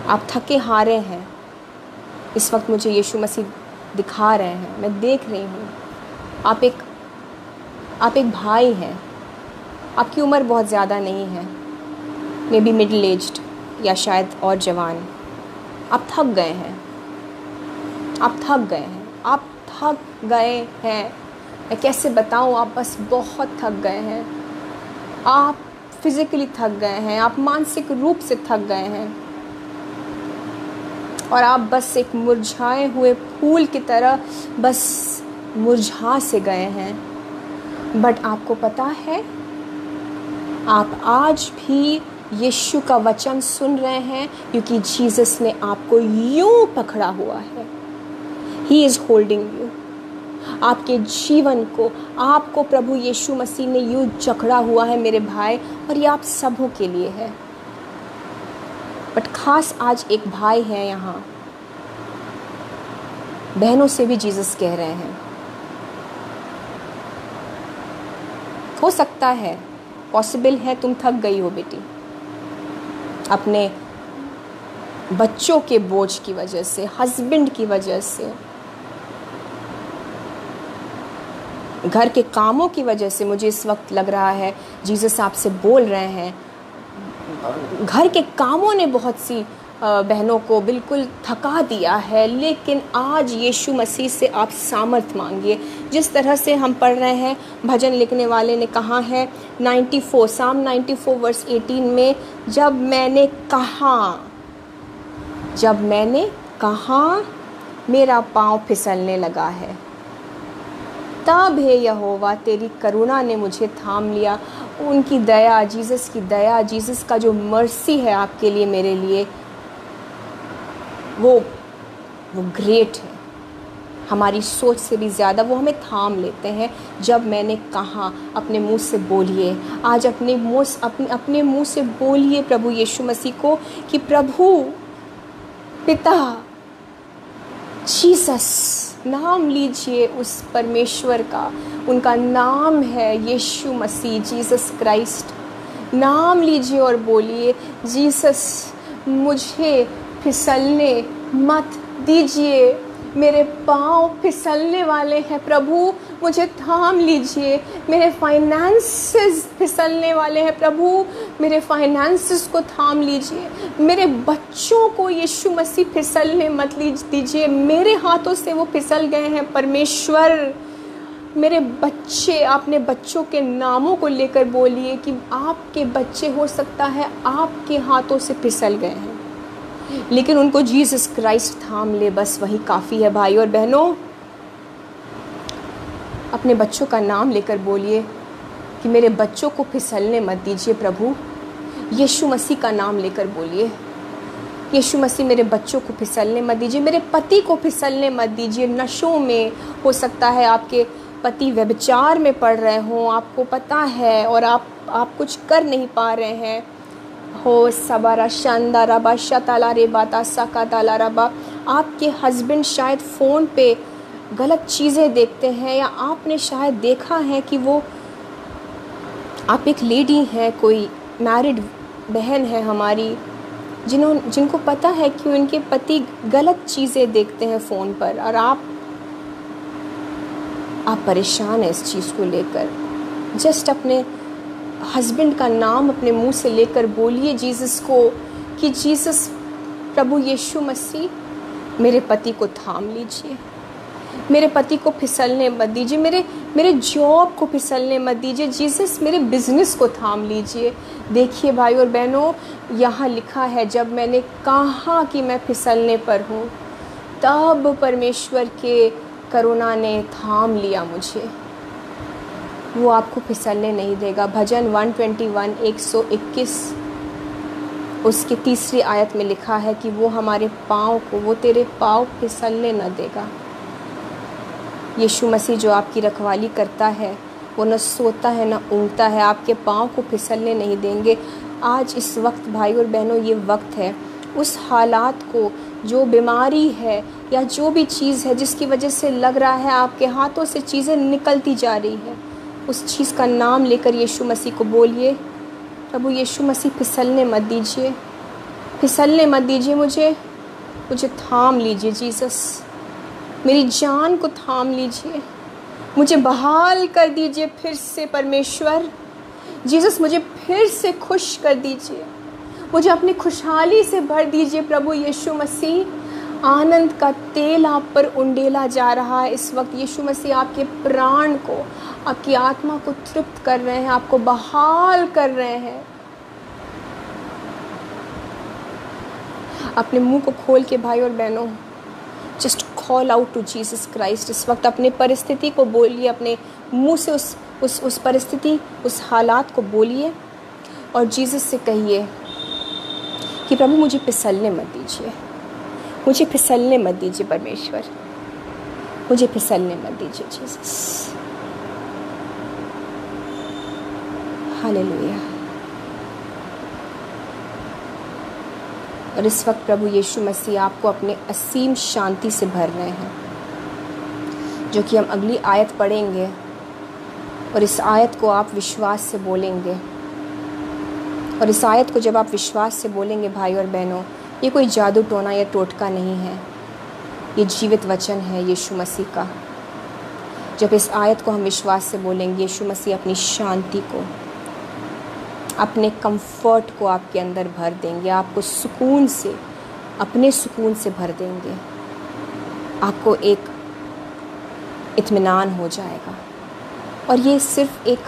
आप थके हारे हैं। इस वक्त मुझे यीशु मसीह दिखा रहे हैं, मैं देख रही हूँ। आप एक भाई हैं, आपकी उम्र बहुत ज़्यादा नहीं है, मे बी मिडिल एज्ड या शायद और जवान। आप थक गए हैं, आप थक गए हैं। मैं कैसे बताऊं, आप बस बहुत थक गए हैं। आप फिजिकली थक गए हैं, आप मानसिक रूप से थक गए हैं, और आप बस एक मुरझाए हुए फूल की तरह बस मुरझा से गए हैं। बट आपको पता है, आप आज भी यीशु का वचन सुन रहे हैं, क्योंकि जीसस ने आपको यूं पकड़ा हुआ है। He is holding you. आपके जीवन को, आपको प्रभु यीशु मसीह ने यूं जकड़ा हुआ है मेरे भाई, और ये आप सबों के लिए है। बट खास आज एक भाई है यहाँ, बहनों से भी जीसस कह रहे हैं। हो सकता है, पॉसिबल है, तुम थक गई हो बेटी अपने बच्चों के बोझ की वजह से, हस्बैंड की वजह से, घर के कामों की वजह से। मुझे इस वक्त लग रहा है जीसस आपसे बोल रहे हैं। घर के कामों ने बहुत सी बहनों को बिल्कुल थका दिया है, लेकिन आज यीशु मसीह से आप सामर्थ मांगिए। जिस तरह से हम पढ़ रहे हैं, भजन लिखने वाले ने कहा है 94 साम 94 वर्स 18 में, जब मैंने कहा मेरा पाँव फिसलने लगा है, तब हे यहोवा तेरी करुणा ने मुझे थाम लिया। उनकी दया, जीसस की दया, जीसस का जो मर्सी है आपके लिए, मेरे लिए, वो ग्रेट है। हमारी सोच से भी ज़्यादा वो हमें थाम लेते हैं। जब मैंने कहा, अपने मुंह से बोलिए आज, अपने मुंह से बोलिए प्रभु यीशु मसीह को कि प्रभु पिता जीसस, नाम लीजिए उस परमेश्वर का। उनका नाम है यीशु मसीह, जीसस क्राइस्ट। नाम लीजिए और बोलिए, जीसस मुझे फिसलने मत दीजिए, मेरे पाँव फिसलने वाले हैं प्रभु, मुझे थाम लीजिए। मेरे फाइनेंसेस फिसलने वाले हैं प्रभु, मेरे फाइनेंसेस को थाम लीजिए। मेरे बच्चों को यीशु मसीह फिसलने मत दीजिए, मेरे हाथों से वो फिसल गए हैं परमेश्वर। मेरे बच्चे, अपने बच्चों के नामों को लेकर बोलिए कि आपके बच्चे, हो सकता है आपके हाथों से फिसल गए हैं, लेकिन उनको जीसस क्राइस्ट थाम ले, बस वही काफ़ी है। भाई और बहनों, अपने बच्चों का नाम लेकर बोलिए कि मेरे बच्चों को फिसलने मत दीजिए प्रभु। यीशु मसीह का नाम लेकर बोलिए, यीशु मसीह मेरे बच्चों को फिसलने मत दीजिए, मेरे पति को फिसलने मत दीजिए। नशों में, हो सकता है आपके पति व्यभिचार में पड़ रहे हों, आपको पता है, और आप कुछ कर नहीं पा रहे हैं। हो सबारा शानदा रबा शताला रे बाता सका ताला रबा। आपके हस्बैंड शायद फ़ोन पे गलत चीज़ें देखते हैं, या आपने शायद देखा है कि वो, आप एक लेडी हैं, कोई मैरिड बहन है हमारी, जिनको पता है कि उनके पति गलत चीज़ें देखते हैं फ़ोन पर, और आप परेशान हैं इस चीज़ को लेकर। जस्ट अपने हस्बैंड का नाम अपने मुंह से लेकर बोलिए जीसस को कि जीसस, प्रभु यीशु मसीह, मेरे पति को थाम लीजिए, मेरे पति को फिसलने मत दीजिए, मेरे जॉब को फिसलने मत दीजिए। जीसस, मेरे बिजनेस को थाम लीजिए। देखिए भाई और बहनों, यहाँ लिखा है, जब मैंने कहा कि मैं फिसलने पर हूँ, तब परमेश्वर के करुणा ने थाम लिया मुझे। वो आपको फिसलने नहीं देगा। भजन 121 121 उसकी 3री आयत में लिखा है कि वो हमारे पाँव को, वो तेरे पाँव फिसलने न देगा। यीशु मसीह जो आपकी रखवाली करता है, वो न सोता है न ऊँगता है, आपके पाँव को फिसलने नहीं देंगे। आज इस वक्त भाई और बहनों, ये वक्त है उस हालात को, जो बीमारी है या जो भी चीज़ है जिसकी वजह से लग रहा है आपके हाथों से चीज़ें निकलती जा रही है, उस चीज़ का नाम लेकर यीशु मसीह को बोलिए, प्रभु यीशु मसीह फिसलने मत दीजिए, फिसलने मत दीजिए, मुझे थाम लीजिए जीसस, मेरी जान को थाम लीजिए, मुझे बहाल कर दीजिए फिर से परमेश्वर। जीसस, मुझे फिर से खुश कर दीजिए, मुझे अपनी खुशहाली से भर दीजिए प्रभु यीशु मसीह। आनंद का तेल आप पर उंडेला जा रहा है इस वक्त। यीशु मसीह आपके प्राण को, आपकी आत्मा को तृप्त कर रहे हैं, आपको बहाल कर रहे हैं। अपने मुंह को खोल के भाई और बहनों, just call out to Jesus Christ. इस वक्त अपने परिस्थिति को बोलिए, अपने मुंह से उस परिस्थिति, उस हालात को बोलिए और जीसस से कहिए कि प्रभु मुझे फिसलने मत दीजिए, मुझे फिसलने मत दीजिए परमेश्वर, मुझे फिसलने मत दीजिए जीसस। हालेलुया। और इस वक्त प्रभु यीशु मसीह आपको अपने असीम शांति से भर रहे हैं। जो कि हम अगली आयत पढ़ेंगे, और इस आयत को आप विश्वास से बोलेंगे। और इस आयत को जब आप विश्वास से बोलेंगे भाई और बहनों, ये कोई जादू टोना या टोटका नहीं है, ये जीवित वचन है यीशु मसीह का। जब इस आयत को हम विश्वास से बोलेंगे, यीशु मसीह अपनी शांति को, अपने कंफर्ट को आपके अंदर भर देंगे, आपको सुकून से, अपने सुकून से भर देंगे। आपको एक इत्मीनान हो जाएगा। और ये सिर्फ एक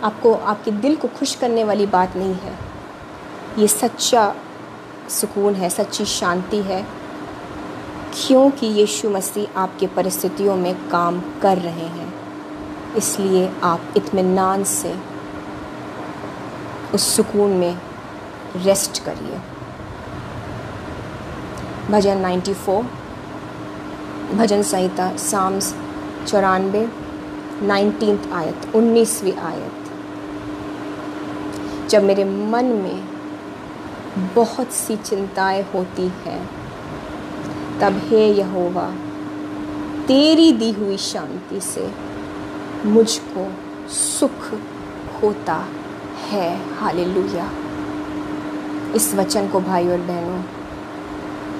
आपको आपके दिल को खुश करने वाली बात नहीं है, ये सच्चा सुकून है, सच्ची शांति है, क्योंकि यीशु मसीह आपके परिस्थितियों में काम कर रहे हैं। इसलिए आप इत्मीनान से उस सुकून में रेस्ट करिए। भजन 94, भजन संहिता साम्स 94, 19th आयत, 19वीं आयत। जब मेरे मन में बहुत सी चिंताएं होती हैं, तब हे यहोवा तेरी दी हुई शांति से मुझको सुख होता है। हालेलुया। इस वचन को भाई और बहनों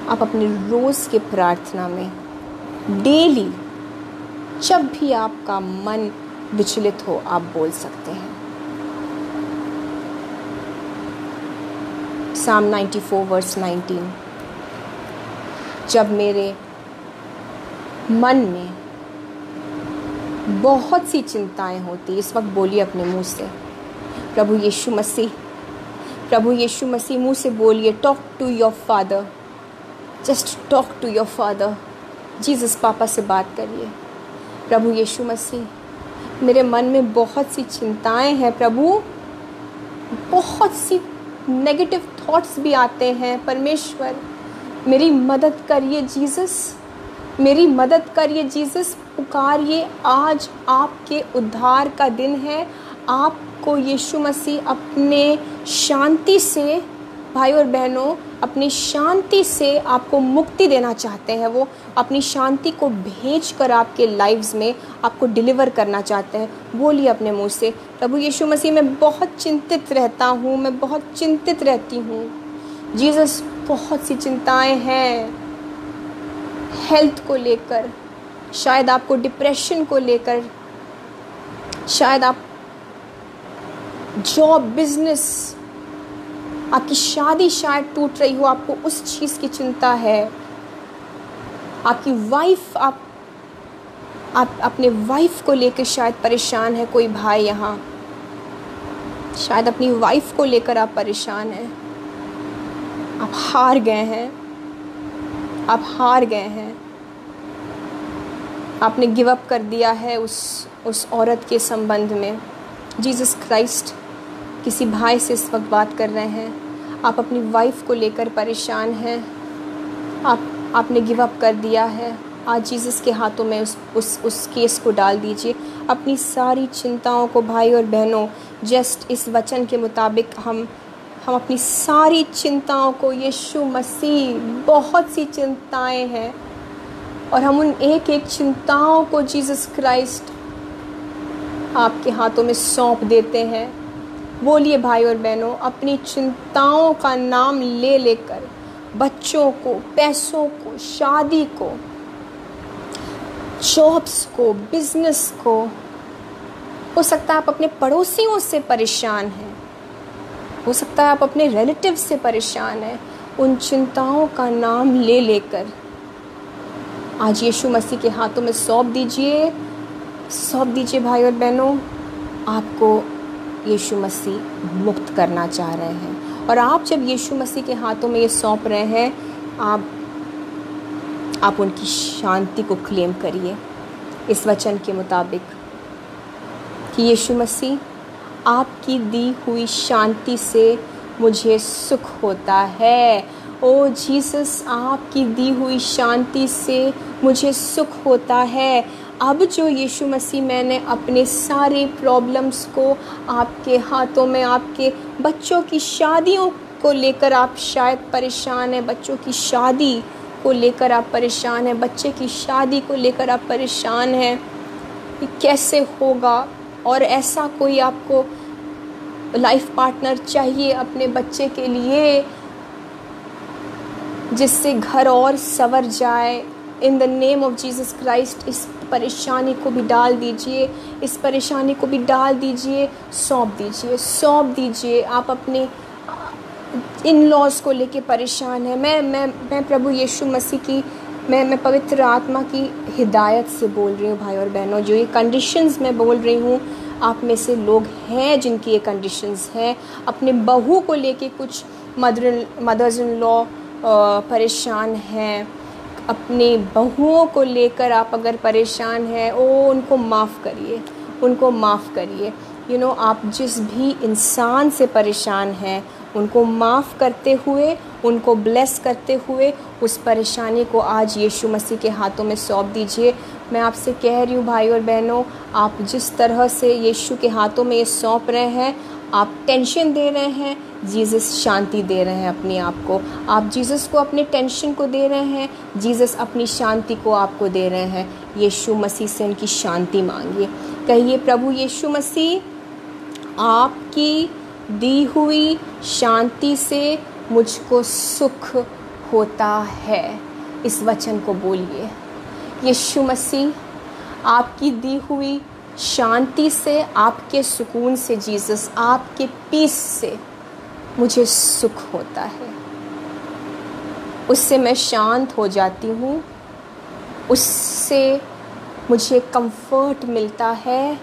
आप अपने रोज़ के प्रार्थना में डेली, जब भी आपका मन विचलित हो, आप बोल सकते हैं। Psalm 94 verse 19। जब मेरे मन में बहुत सी चिंताएं होती, इस वक्त बोलिए अपने मुंह से, प्रभु यीशु मसीह, प्रभु यीशु मसीह, मुंह से बोलिए, talk to your father, just talk to your father. Jesus पापा से बात करिए। प्रभु यीशु मसीह, मेरे मन में बहुत सी चिंताएं हैं प्रभु, बहुत सी नेगेटिव थॉट्स भी आते हैं। परमेश्वर मेरी मदद करिए जीसस, मेरी मदद करिए जीसस। पुकारिए, आज आपके उद्धार का दिन है। आपको यीशु मसीह अपने शांति से, भाई और बहनों, अपनी शांति से आपको मुक्ति देना चाहते हैं। वो अपनी शांति को भेजकर आपके लाइव्स में आपको डिलीवर करना चाहते हैं। बोलिए अपने मुंह से, प्रभु यीशु मसीह, मैं बहुत चिंतित रहता हूँ, मैं बहुत चिंतित रहती हूँ जीसस। बहुत सी चिंताएं हैं हेल्थ को लेकर, शायद आपको डिप्रेशन को लेकर, शायद आप जॉब, बिजनेस, आपकी शादी शायद टूट रही हो, आपको उस चीज़ की चिंता है। आपकी वाइफ, आप अपने वाइफ को लेकर शायद परेशान है। कोई भाई यहाँ शायद अपनी वाइफ को लेकर आप परेशान हैं, आप हार गए हैं, आप हार गए हैं, आपने गिव अप कर दिया है उस औरत के संबंध में। जीसस क्राइस्ट किसी भाई से इस वक्त बात कर रहे हैं। आप अपनी वाइफ को लेकर परेशान हैं, आपने गिव अप कर दिया है। आज जीसस के हाथों में उस केस को डाल दीजिए, अपनी सारी चिंताओं को। भाई और बहनों, जस्ट इस वचन के मुताबिक हम अपनी सारी चिंताओं को यीशु मसीह, बहुत सी चिंताएं हैं और हम उन एक एक चिंताओं को जीसस क्राइस्ट आपके हाथों में सौंप देते हैं। बोलिए भाई और बहनों, अपनी चिंताओं का नाम ले लेकर, बच्चों को, पैसों को, शादी को, जॉब्स को, बिजनेस को, हो सकता है आप अपने पड़ोसियों से परेशान हैं, हो सकता है आप अपने रिलेटिव से परेशान हैं। उन चिंताओं का नाम ले लेकर आज यीशु मसीह के हाथों में सौंप दीजिए, सौंप दीजिए। भाई और बहनों, आपको यीशु मसीह मुक्त करना चाह रहे हैं। और आप जब यीशु मसीह के हाथों में ये सौंप रहे हैं, आप उनकी शांति को क्लेम करिए इस वचन के मुताबिक कि यीशु मसीह, आपकी दी हुई शांति से मुझे सुख होता है। ओ जीसस, आपकी दी हुई शांति से मुझे सुख होता है। अब जो यीशु मसीह, मैंने अपने सारे प्रॉब्लम्स को आपके हाथों में, आपके बच्चों की शादियों को लेकर आप शायद परेशान हैं, बच्चों की शादी को लेकर आप परेशान हैं, बच्चे की शादी को लेकर आप परेशान हैं, ये कैसे होगा, और ऐसा कोई आपको लाइफ पार्टनर चाहिए अपने बच्चे के लिए जिससे घर और संवर जाए। इन the name of Jesus Christ इस परेशानी को भी डाल दीजिए, इस परेशानी को भी डाल दीजिए, सौंप दीजिए। आप अपने इन लॉज को लेके परेशान हैं। मैं प्रभु यीशु मसीह की मैं पवित्र आत्मा की हिदायत से बोल रही हूँ भाई और बहनों, जो ये कंडीशंस मैं बोल रही हूँ, आप में से लोग हैं जिनकी ये कंडीशंस हैं। अपने बहू को लेके कुछ मदर्स इन लॉ परेशान हैं, अपनी बहुओं को लेकर आप अगर परेशान हैं, उनको माफ़ करिए। आप जिस भी इंसान से परेशान हैं उनको माफ़ करते हुए, उनको ब्लेस करते हुए उस परेशानी को आज यीशु मसीह के हाथों में सौंप दीजिए। मैं आपसे कह रही हूँ भाई और बहनों, आप जिस तरह से यीशु के हाथों में ये सौंप रहे हैं, आप टेंशन दे रहे हैं, जीसस शांति दे रहे हैं अपने आप को। आप जीसस को अपने टेंशन को दे रहे हैं, जीसस अपनी शांति को आपको दे रहे हैं। यीशु मसीह से उनकी शांति मांगिए। कहिए, प्रभु यीशु मसीह, आपकी दी हुई शांति से मुझको सुख होता है। इस वचन को बोलिए। यीशु मसीह, आपकी दी हुई शांति से, आपके सुकून से, जीसस आपके पीस से मुझे सुख होता है। उससे मैं शांत हो जाती हूँ, उससे मुझे कंफर्ट मिलता है।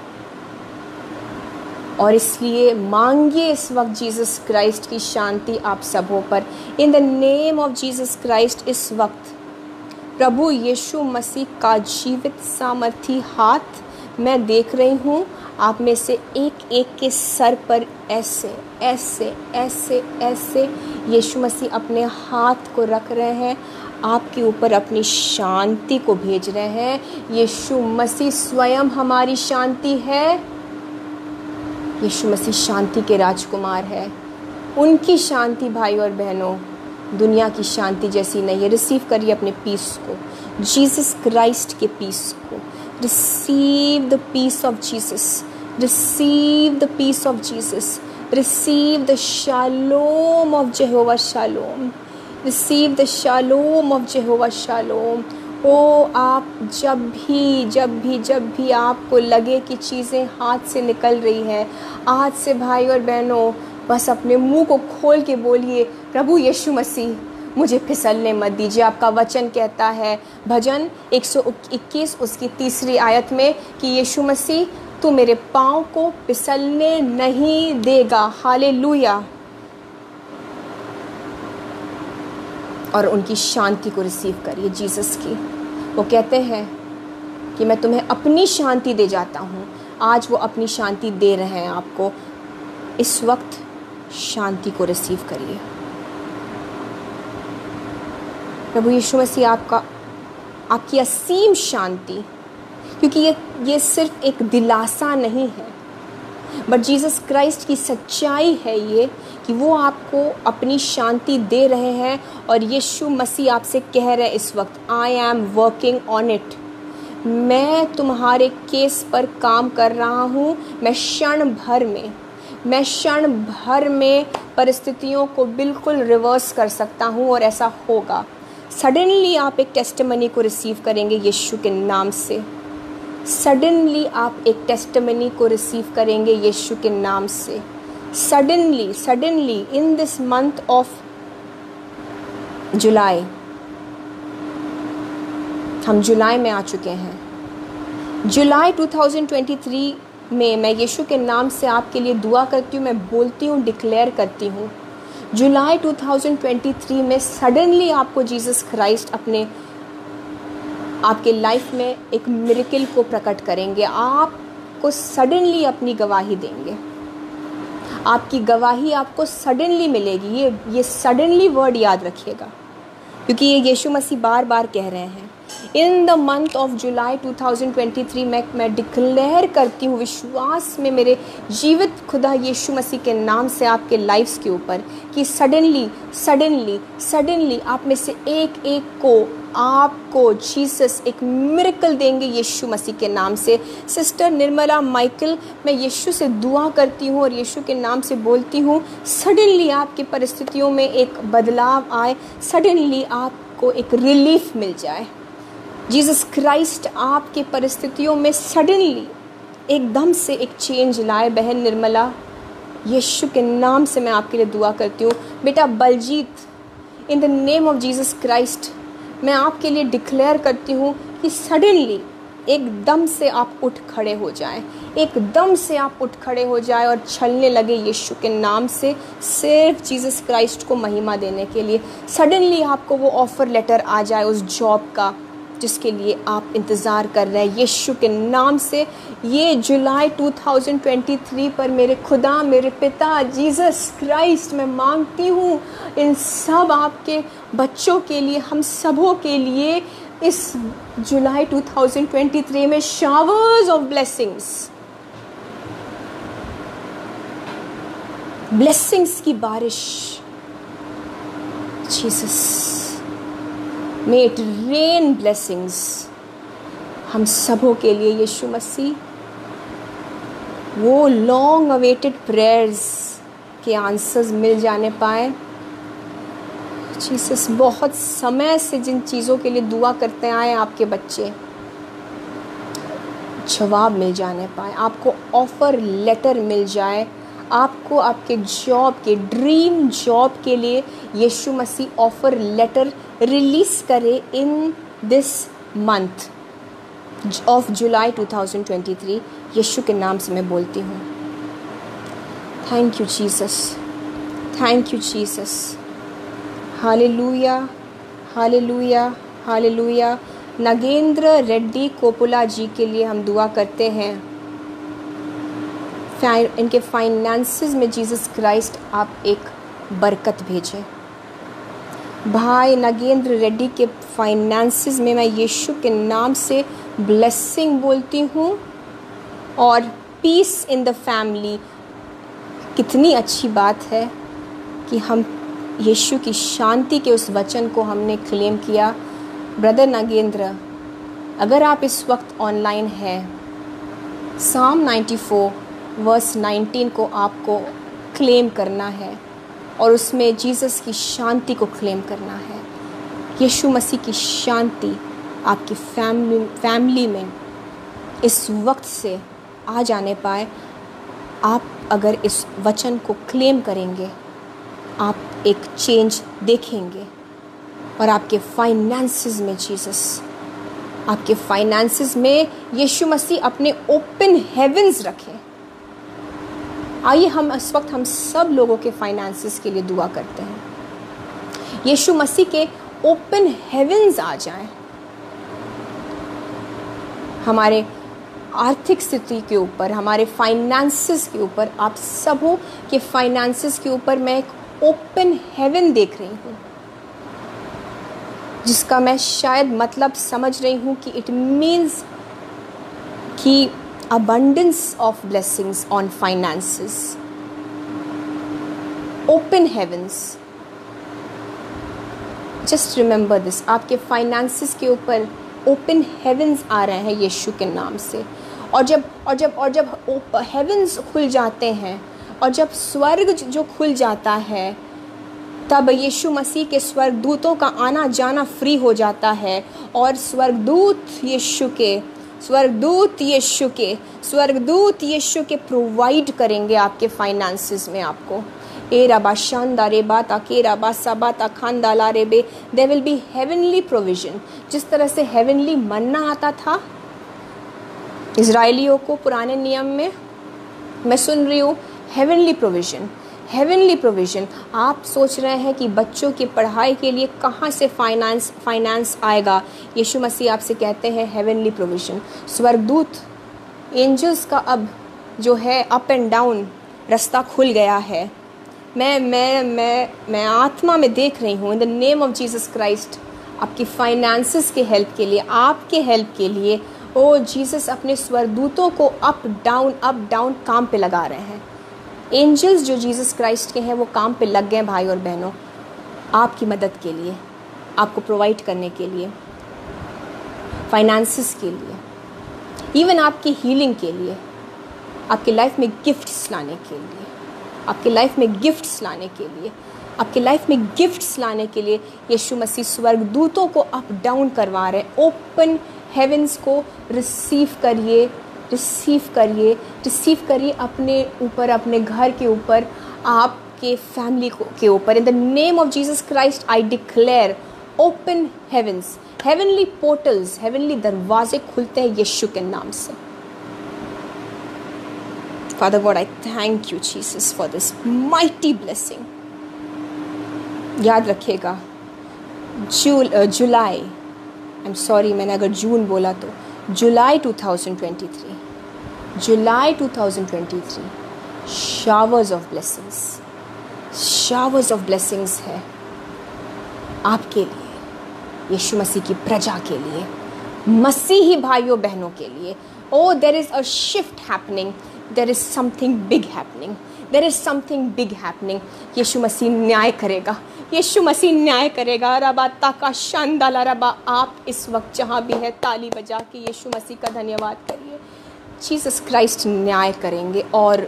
और इसलिए मांगिए इस वक्त जीसस क्राइस्ट की शांति आप सबों पर। इन the name of Jesus Christ इस वक्त प्रभु यीशु मसीह का जीवित सामर्थी हाथ मैं देख रही हूँ। आप में से एक एक के सर पर ऐसे ऐसे ऐसे ऐसे यीशु मसीह अपने हाथ को रख रहे हैं, आपके ऊपर अपनी शांति को भेज रहे हैं। यीशु मसीह स्वयं हमारी शांति है। यीशु मसीह शांति के राजकुमार है। उनकी शांति भाई और बहनों दुनिया की शांति जैसी नहीं है। रिसीव करिए अपने पीस को, जीसस क्राइस्ट के पीस को। Receive the peace of Jesus, receive the peace of Jesus, receive the shalom of Jehovah shalom, receive the shalom of Jehovah shalom. आप जब भी आपको लगे कि चीज़ें हाथ से निकल रही हैं, आज से भाई और बहनों बस अपने मुंह को खोल के बोलिए, प्रभु यीशु मसीह मुझे फिसलने मत दीजिए। आपका वचन कहता है भजन 121 उसकी 3 आयत में कि यीशु मसीह तू मेरे पाँव को फिसलने नहीं देगा। हालेलुया। और उनकी शांति को रिसीव करिए जीसस की। वो कहते हैं कि मैं तुम्हें अपनी शांति दे जाता हूँ। आज वो अपनी शांति दे रहे हैं आपको। इस वक्त शांति को रिसीव करिए। प्रभु यीशु मसीह आपकी असीम शांति, क्योंकि ये सिर्फ एक दिलासा नहीं है, बट जीसस क्राइस्ट की सच्चाई है ये कि वो आपको अपनी शांति दे रहे हैं। और यीशु मसीह आपसे कह रहे हैं इस वक्त, I am working on it. मैं तुम्हारे केस पर काम कर रहा हूँ। मैं क्षण भर में परिस्थितियों को बिल्कुल रिवर्स कर सकता हूँ और ऐसा होगा। सडनली आप एक टेस्टिमनी को रिसीव करेंगे यीशु के नाम से। सडनली आप एक टेस्टिमनी को रिसीव करेंगे यीशु के नाम से। Suddenly in this month of जुलाई, हम जुलाई में आ चुके हैं। जुलाई 2023 में मैं यीशु के नाम से आपके लिए दुआ करती हूँ, मैं बोलती हूँ, डिक्लेयर करती हूँ। जुलाई 2023 में सडनली आपको जीसस क्राइस्ट आपके लाइफ में एक मिरेकल को प्रकट करेंगे। आपको सडनली अपनी गवाही देंगे। आपकी गवाही आपको सडनली मिलेगी। ये सडनली वर्ड याद रखिएगा, क्योंकि ये यीशु मसीह बार बार कह रहे हैं in the month of July 2023 मैं डिक्लेयर करती हूँ विश्वास में मेरे जीवित खुदा यीशु मसीह के नाम से आपके लाइफ्स के ऊपर कि सडनली आप में से एक एक को आपको जीसस एक मिरेकल देंगे यीशु मसीह के नाम से। सिस्टर निर्मला माइकल, मैं यीशु से दुआ करती हूँ और यीशु के नाम से बोलती हूँ सडनली आपकी परिस्थितियों में एक बदलाव आए, सडनली आपको एक रिलीफ मिल जाए। जीसस क्राइस्ट आपके परिस्थितियों में सडनली एकदम से एक चेंज लाए। बहन निर्मला, यीशु के नाम से मैं आपके लिए दुआ करती हूँ। बेटा Baljeet, in the name of Jesus Christ मैं आपके लिए डिक्लेयर करती हूँ कि सडनली एकदम से आप उठ खड़े हो जाएं, एकदम से आप उठ खड़े हो जाएं और चलने लगे यीशु के नाम से, सिर्फ जीसस क्राइस्ट को महिमा देने के लिए। सडनली आपको वो ऑफ़र लेटर आ जाए उस जॉब का जिसके लिए आप इंतज़ार कर रहे हैं यीशु के नाम से। ये जुलाई 2023 पर मेरे खुदा, मेरे पिता जीसस क्राइस्ट, मैं मांगती हूँ इन सब आपके बच्चों के लिए, हम सबों के लिए इस जुलाई 2023 में शावर्स ऑफ ब्लेसिंग्स की बारिश। Jesus, May it rain blessings हम सबों के लिए यीशु मसीह। वो लॉन्ग अवेटेड प्रेयर्स के आंसर्स मिल जाने पाए। जीसस, बहुत समय से जिन चीज़ों के लिए दुआ करते आए आपके बच्चे, जवाब मिल जाने पाए, आपको ऑफ़र लेटर मिल जाए, आपको आपके जॉब के ड्रीम जॉब के लिए Yeshu Masih offer letter release करे in this month of July 2023। Yeshu के नाम से मैं बोलती हूँ। Thank you Jesus, thank you Jesus. Hallelujah, hallelujah, hallelujah. Nagendra Reddy Kopula ji के लिए हम दुआ करते हैं। इनके फाइनेंसेस में जीसस क्राइस्ट आप एक बरकत भेजें। भाई नागेंद्र रेड्डी के फाइनेंसेस में मैं यीशु के नाम से ब्लेसिंग बोलती हूँ और पीस इन द फैमिली। कितनी अच्छी बात है कि हम यीशु की शांति के उस वचन को हमने क्लेम किया। ब्रदर नागेंद्र, अगर आप इस वक्त ऑनलाइन हैं, साम 94 वर्स 19 को आपको क्लेम करना है और उसमें जीसस की शांति को क्लेम करना है। यीशु मसीह की शांति आपकी फैमिली में इस वक्त से आ जाने पाए। आप अगर इस वचन को क्लेम करेंगे, आप एक चेंज देखेंगे और आपके फाइनेंसेस में जीसस, आपके फाइनेंसेस में यीशु मसीह अपने ओपन हेवंस रखें। आइए हम इस वक्त हम सब लोगों के फाइनेंसेस के लिए दुआ करते हैं। यीशु मसीह के ओपन हेवंस आ जाएं, हमारे आर्थिक स्थिति के ऊपर, हमारे फाइनेंसेस के ऊपर, आप सबों के फाइनेंसेस के ऊपर मैं एक ओपन हेवन देख रही हूँ, जिसका मैं शायद मतलब समझ रही हूँ कि इट मीन्स कि abundance of blessings on finances, open heavens। just remember this, आपके finances के ऊपर open heavens आ रहे हैं यीशु के नाम से। और जब heavens खुल जाते हैं और जब स्वर्ग जो खुल जाता है, तब यीशु मसीह के स्वर्गदूतों का आना जाना फ्री हो जाता है और स्वर्गदूत यीशु के प्रोवाइड करेंगे आपके फाइनेंसेस में आपको। ए रबा शानदा रे बाता के रबा साबाता खानदाला रे बे, there will be heavenly provision. जिस तरह से हेवनली मन्ना आता था इजराइलियों को पुराने नियम में, मैं सुन रही हूँ हेवनली प्रोविजन। आप सोच रहे हैं कि बच्चों की पढ़ाई के लिए कहाँ से फाइनेंस आएगा। यीशु मसीह आपसे कहते हैं हेवनली प्रोविजन। स्वर्गदूत एंजल्स का अब जो है अप एंड डाउन रास्ता खुल गया है। मैं आत्मा में देख रही हूँ। इन the name of Jesus Christ आपकी फाइनेंसेस के हेल्प के लिए, आपके हेल्प के लिए ओ जीसस अपने स्वरदूतों को अप डाउन काम पे लगा रहे हैं। एंजल्स जो जीसस क्राइस्ट के हैं वो काम पे लग गए भाई और बहनों, आपकी मदद के लिए, आपको प्रोवाइड करने के लिए, फाइनेंसेस के लिए, इवन आपकी हीलिंग के लिए, आपकी लाइफ में गिफ्ट्स लाने के लिए, आपकी लाइफ में गिफ्ट्स लाने के लिए, आपकी लाइफ में गिफ्ट्स लाने के लिए यीशु मसीह स्वर्गदूतों को अप डाउन करवा रहे हैं। ओपन हेवेंस को रिसीव करिए, रिसीव करिए, रिसीव करिए अपने ऊपर, अपने घर के ऊपर, आपके फैमिली के ऊपर। In the name of Jesus Christ I declare open heavens, heavenly portals, heavenly दरवाजे खुलते हैं यीशु के नाम से। Father God, I thank you Jesus for this mighty blessing. याद रखिएगा जुलाई, आई एम सॉरी मैंने अगर जून बोला तो, जुलाई 2023, जुलाई 2023 showers of blessings, showers of blessings है आपके लिए, यीशु मसीह की प्रजा के लिए, मसीही भाइयों बहनों के लिए। Oh, there is a shift happening. There is something big happening. There is something big happening. यीशु मसीह न्याय करेगा, यीशु मसीह न्याय करेगा। रबा ताका शांदाला रबा, आप इस वक्त जहाँ भी है ताली बजा के यीशु मसीह का धन्यवाद करिए। जीसस क्राइस्ट न्याय करेंगे और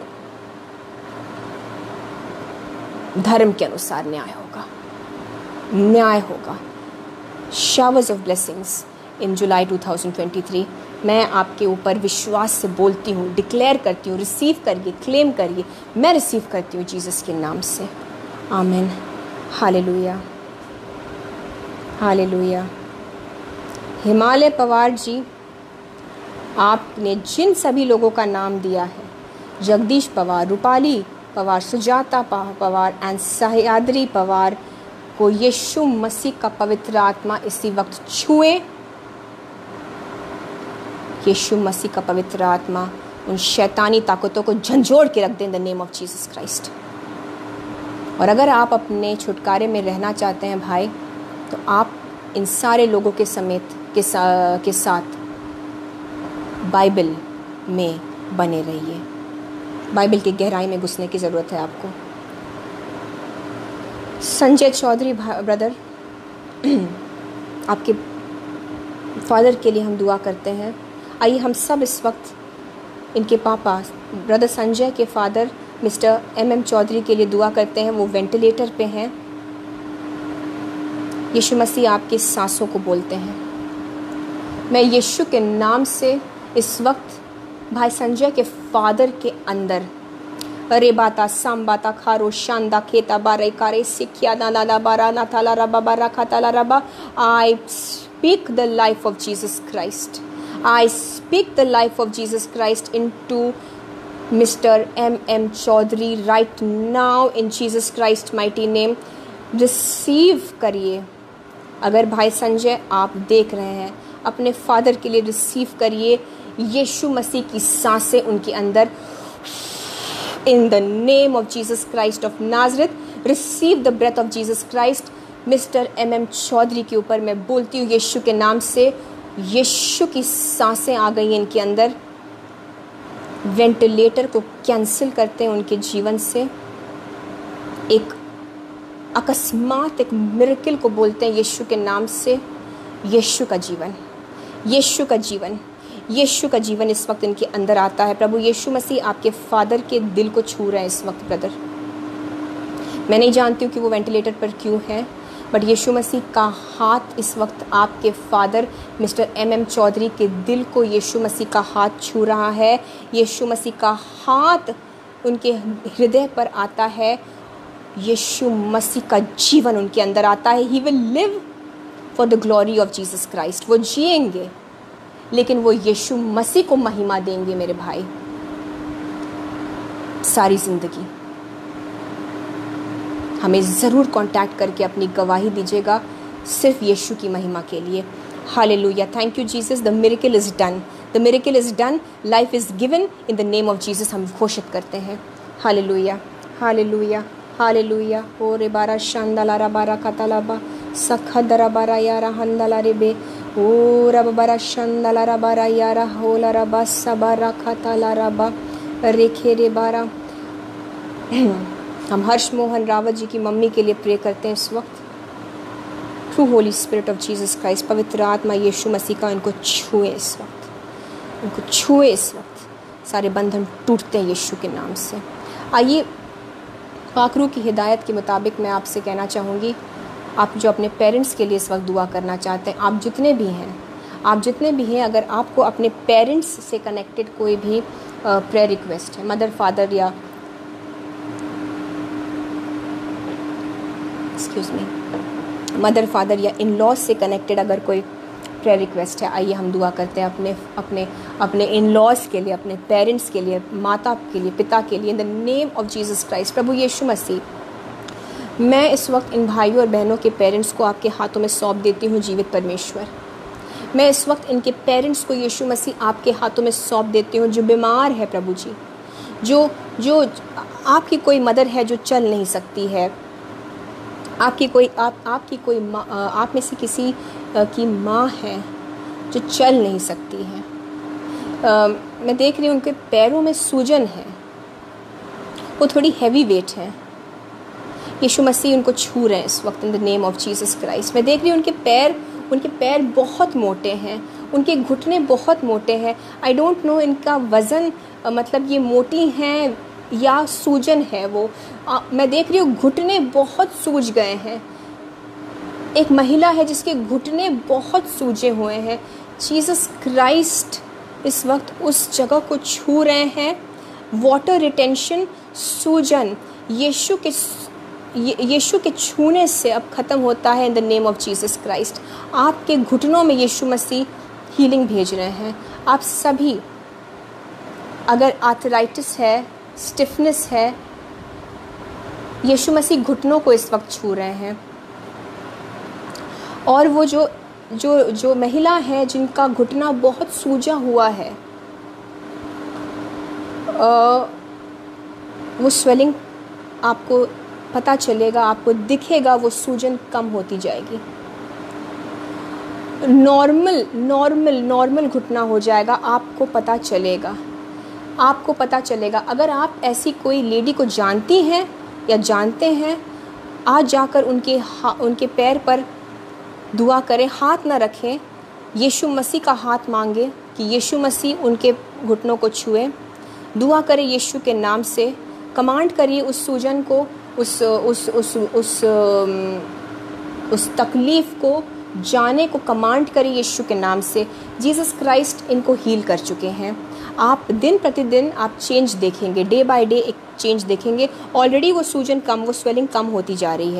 धर्म के अनुसार न्याय होगा, न्याय होगा। शावर्स ऑफ ब्लेसिंग्स इन जुलाई 2023 मैं आपके ऊपर विश्वास से बोलती हूँ, डिक्लेयर करती हूँ। रिसीव करिए, क्लेम करिए। मैं रिसीव करती हूँ जीसस के नाम से। Amen. Hallelujah, hallelujah. Himalay Pawar ji, आपने जिन सभी लोगों का नाम दिया है, जगदीश पवार, रूपाली पवार, सुजाता पवार एंड सह्याद्री पवार को यीशु मसीह का पवित्र आत्मा इसी वक्त छुए। यीशु मसीह का पवित्र आत्मा उन शैतानी ताकतों को झंझोड़ के रख दे in the name of Jesus Christ. और अगर आप अपने छुटकारे में रहना चाहते हैं भाई, तो आप इन सारे लोगों के समेत के साथ बाइबल में बने रहिए। बाइबल की गहराई में घुसने की ज़रूरत है आपको। संजय चौधरी ब्रदर, आपके फादर के लिए हम दुआ करते हैं। आइए हम सब इस वक्त इनके पापा ब्रदर संजय के फादर मिस्टर MM चौधरी के लिए दुआ करते हैं। वो वेंटिलेटर पे हैं। यीशु मसीह आपकी सांसों को बोलते हैं। मैं यीशु के नाम से इस वक्त भाई संजय के फादर के अंदर अरे बाता साम बाता खारो शांदा खेता बारे कारे सिकिया दादा बारा नाथाला रबा बारा खाताला रबा, I speak the life of Jesus Christ. I speak the life of Jesus Christ into Mr. MM Chaudhary right now in Jesus Christ mighty name. Receive करिए। अगर भाई संजय आप देख रहे हैं, अपने फादर के लिए रिसीव करिए यीशु मसीह की सांसें उनके अंदर। In the name of Jesus Christ of Nazareth, receive the breath of Jesus Christ. Mr. MM Chaudhary के ऊपर मैं बोलती हूँ यीशु के नाम से, यीशु की सांसें आ गई इनके अंदर। वेंटिलेटर को कैंसिल करते हैं उनके जीवन से। एक अकस्मात एक मिरेकल को बोलते हैं यीशु के नाम से। यीशु का जीवन, यीशु का जीवन, यीशु का जीवन इस वक्त इनके अंदर आता है। प्रभु यीशु मसीह आपके फादर के दिल को छू रहे हैं इस वक्त ब्रदर। मैं नहीं जानती हूँ कि वो वेंटिलेटर पर क्यों है, बट यीशु मसीह का हाथ इस वक्त आपके फादर मिस्टर MM चौधरी के दिल को यीशु मसीह का हाथ छू रहा है। यीशु मसीह का हाथ उनके हृदय पर आता है। यीशु मसीह का जीवन उनके अंदर आता है। He will live for the glory of Jesus Christ. वो जिएंगे लेकिन वो यीशु मसीह को महिमा देंगे मेरे भाई सारी जिंदगी। हमें ज़रूर कांटेक्ट करके अपनी गवाही दीजिएगा सिर्फ यीशु की महिमा के लिए। Hallelujah, thank you Jesus, the miracle is done, the miracle is done, life is given in the name of Jesus. हम घोषित करते हैं हालेलुया, हालेलुया, हालेलुया। ओ रे बारा शांदाला रा बारा कतालाबा सखदरा बारा यारा हंदला रेबे ओ रब बारा शंदला रबारा यारा होला रबा सबा खतला रबा रेखे रे बारा। हम हर्ष मोहन रावत जी की मम्मी के लिए प्रे करते हैं इस वक्त। True Holi spirit of Jesus Christ, पवित्र आत्मा यीशु मसीह का इनको छुए इस वक्त, इनको छुए इस वक्त। सारे बंधन टूटते हैं यीशु के नाम से। आइए पाकरू की हिदायत के मुताबिक मैं आपसे कहना चाहूँगी, आप जो अपने पेरेंट्स के लिए इस वक्त दुआ करना चाहते हैं, आप जितने भी हैं, अगर आपको अपने पेरेंट्स से कनेक्टेड कोई भी प्रेयर रिक्वेस्ट है, मदर फादर या मदर फादर या इन लॉज से कनेक्टेड अगर कोई प्रेयर रिक्वेस्ट है, आइए हम दुआ करते हैं अपने इन लॉज के लिए, अपने पेरेंट्स के लिए, माता के लिए, पिता के लिए। In the name of Jesus Christ, प्रभु यीशु मसीह, मैं इस वक्त इन भाइयों और बहनों के पेरेंट्स को आपके हाथों में सौंप देती हूँ जीवित परमेश्वर। मैं इस वक्त इनके पेरेंट्स को यीशु मसीह आपके हाथों में सौंप देती हूँ, जो बीमार है प्रभु जी, जो आपकी कोई मदर है जो चल नहीं सकती है, आपकी कोई माँ, आप में से किसी की माँ है जो चल नहीं सकती है। मैं देख रही हूँ उनके पैरों में सूजन है, वो थोड़ी हैवी वेट है। यीशु मसीह उनको छू रहे हैं इस वक्त इन the name of Jesus Christ. मैं देख रही हूँ उनके पैर बहुत मोटे हैं, उनके घुटने बहुत मोटे हैं। आई डोंट नो इनका वज़न मतलब ये मोटी हैं या सूजन है वो। मैं देख रही हूँ घुटने बहुत सूज गए हैं। एक महिला है जिसके घुटने बहुत सूजे हुए हैं। जीसस क्राइस्ट इस वक्त उस जगह को छू रहे हैं। वाटर रिटेंशन, सूजन यीशु के छूने से अब ख़त्म होता है in the name of Jesus Christ. आपके घुटनों में यीशु मसीह हीलिंग भेज रहे हैं। आप सभी, अगर आर्थराइटिस है, स्टिफनेस है, यीशु मसीह घुटनों को इस वक्त छू रहे हैं। और वो जो महिला है जिनका घुटना बहुत सूजा हुआ है, वो स्वेलिंग आपको पता चलेगा, आपको दिखेगा, वो सूजन कम होती जाएगी। नॉर्मल घुटना हो जाएगा, आपको पता चलेगा। अगर आप ऐसी कोई लेडी को जानती हैं या जानते हैं, आज जाकर उनके पैर पर दुआ करें, हाथ ना रखें, यीशु मसीह का हाथ मांगे कि यीशु मसीह उनके घुटनों को छुए। दुआ करें यीशु के नाम से, कमांड करिए उस सूजन को, उस तकलीफ़ को जाने को कमांड करिए यीशु के नाम से। जीसस क्राइस्ट इनको हील कर चुके हैं। आप दिन प्रतिदिन आप चेंज देखेंगे, डे बाय डे एक चेंज देखेंगे। ऑलरेडी वो सूजन कम, वो स्वेलिंग कम होती जा रही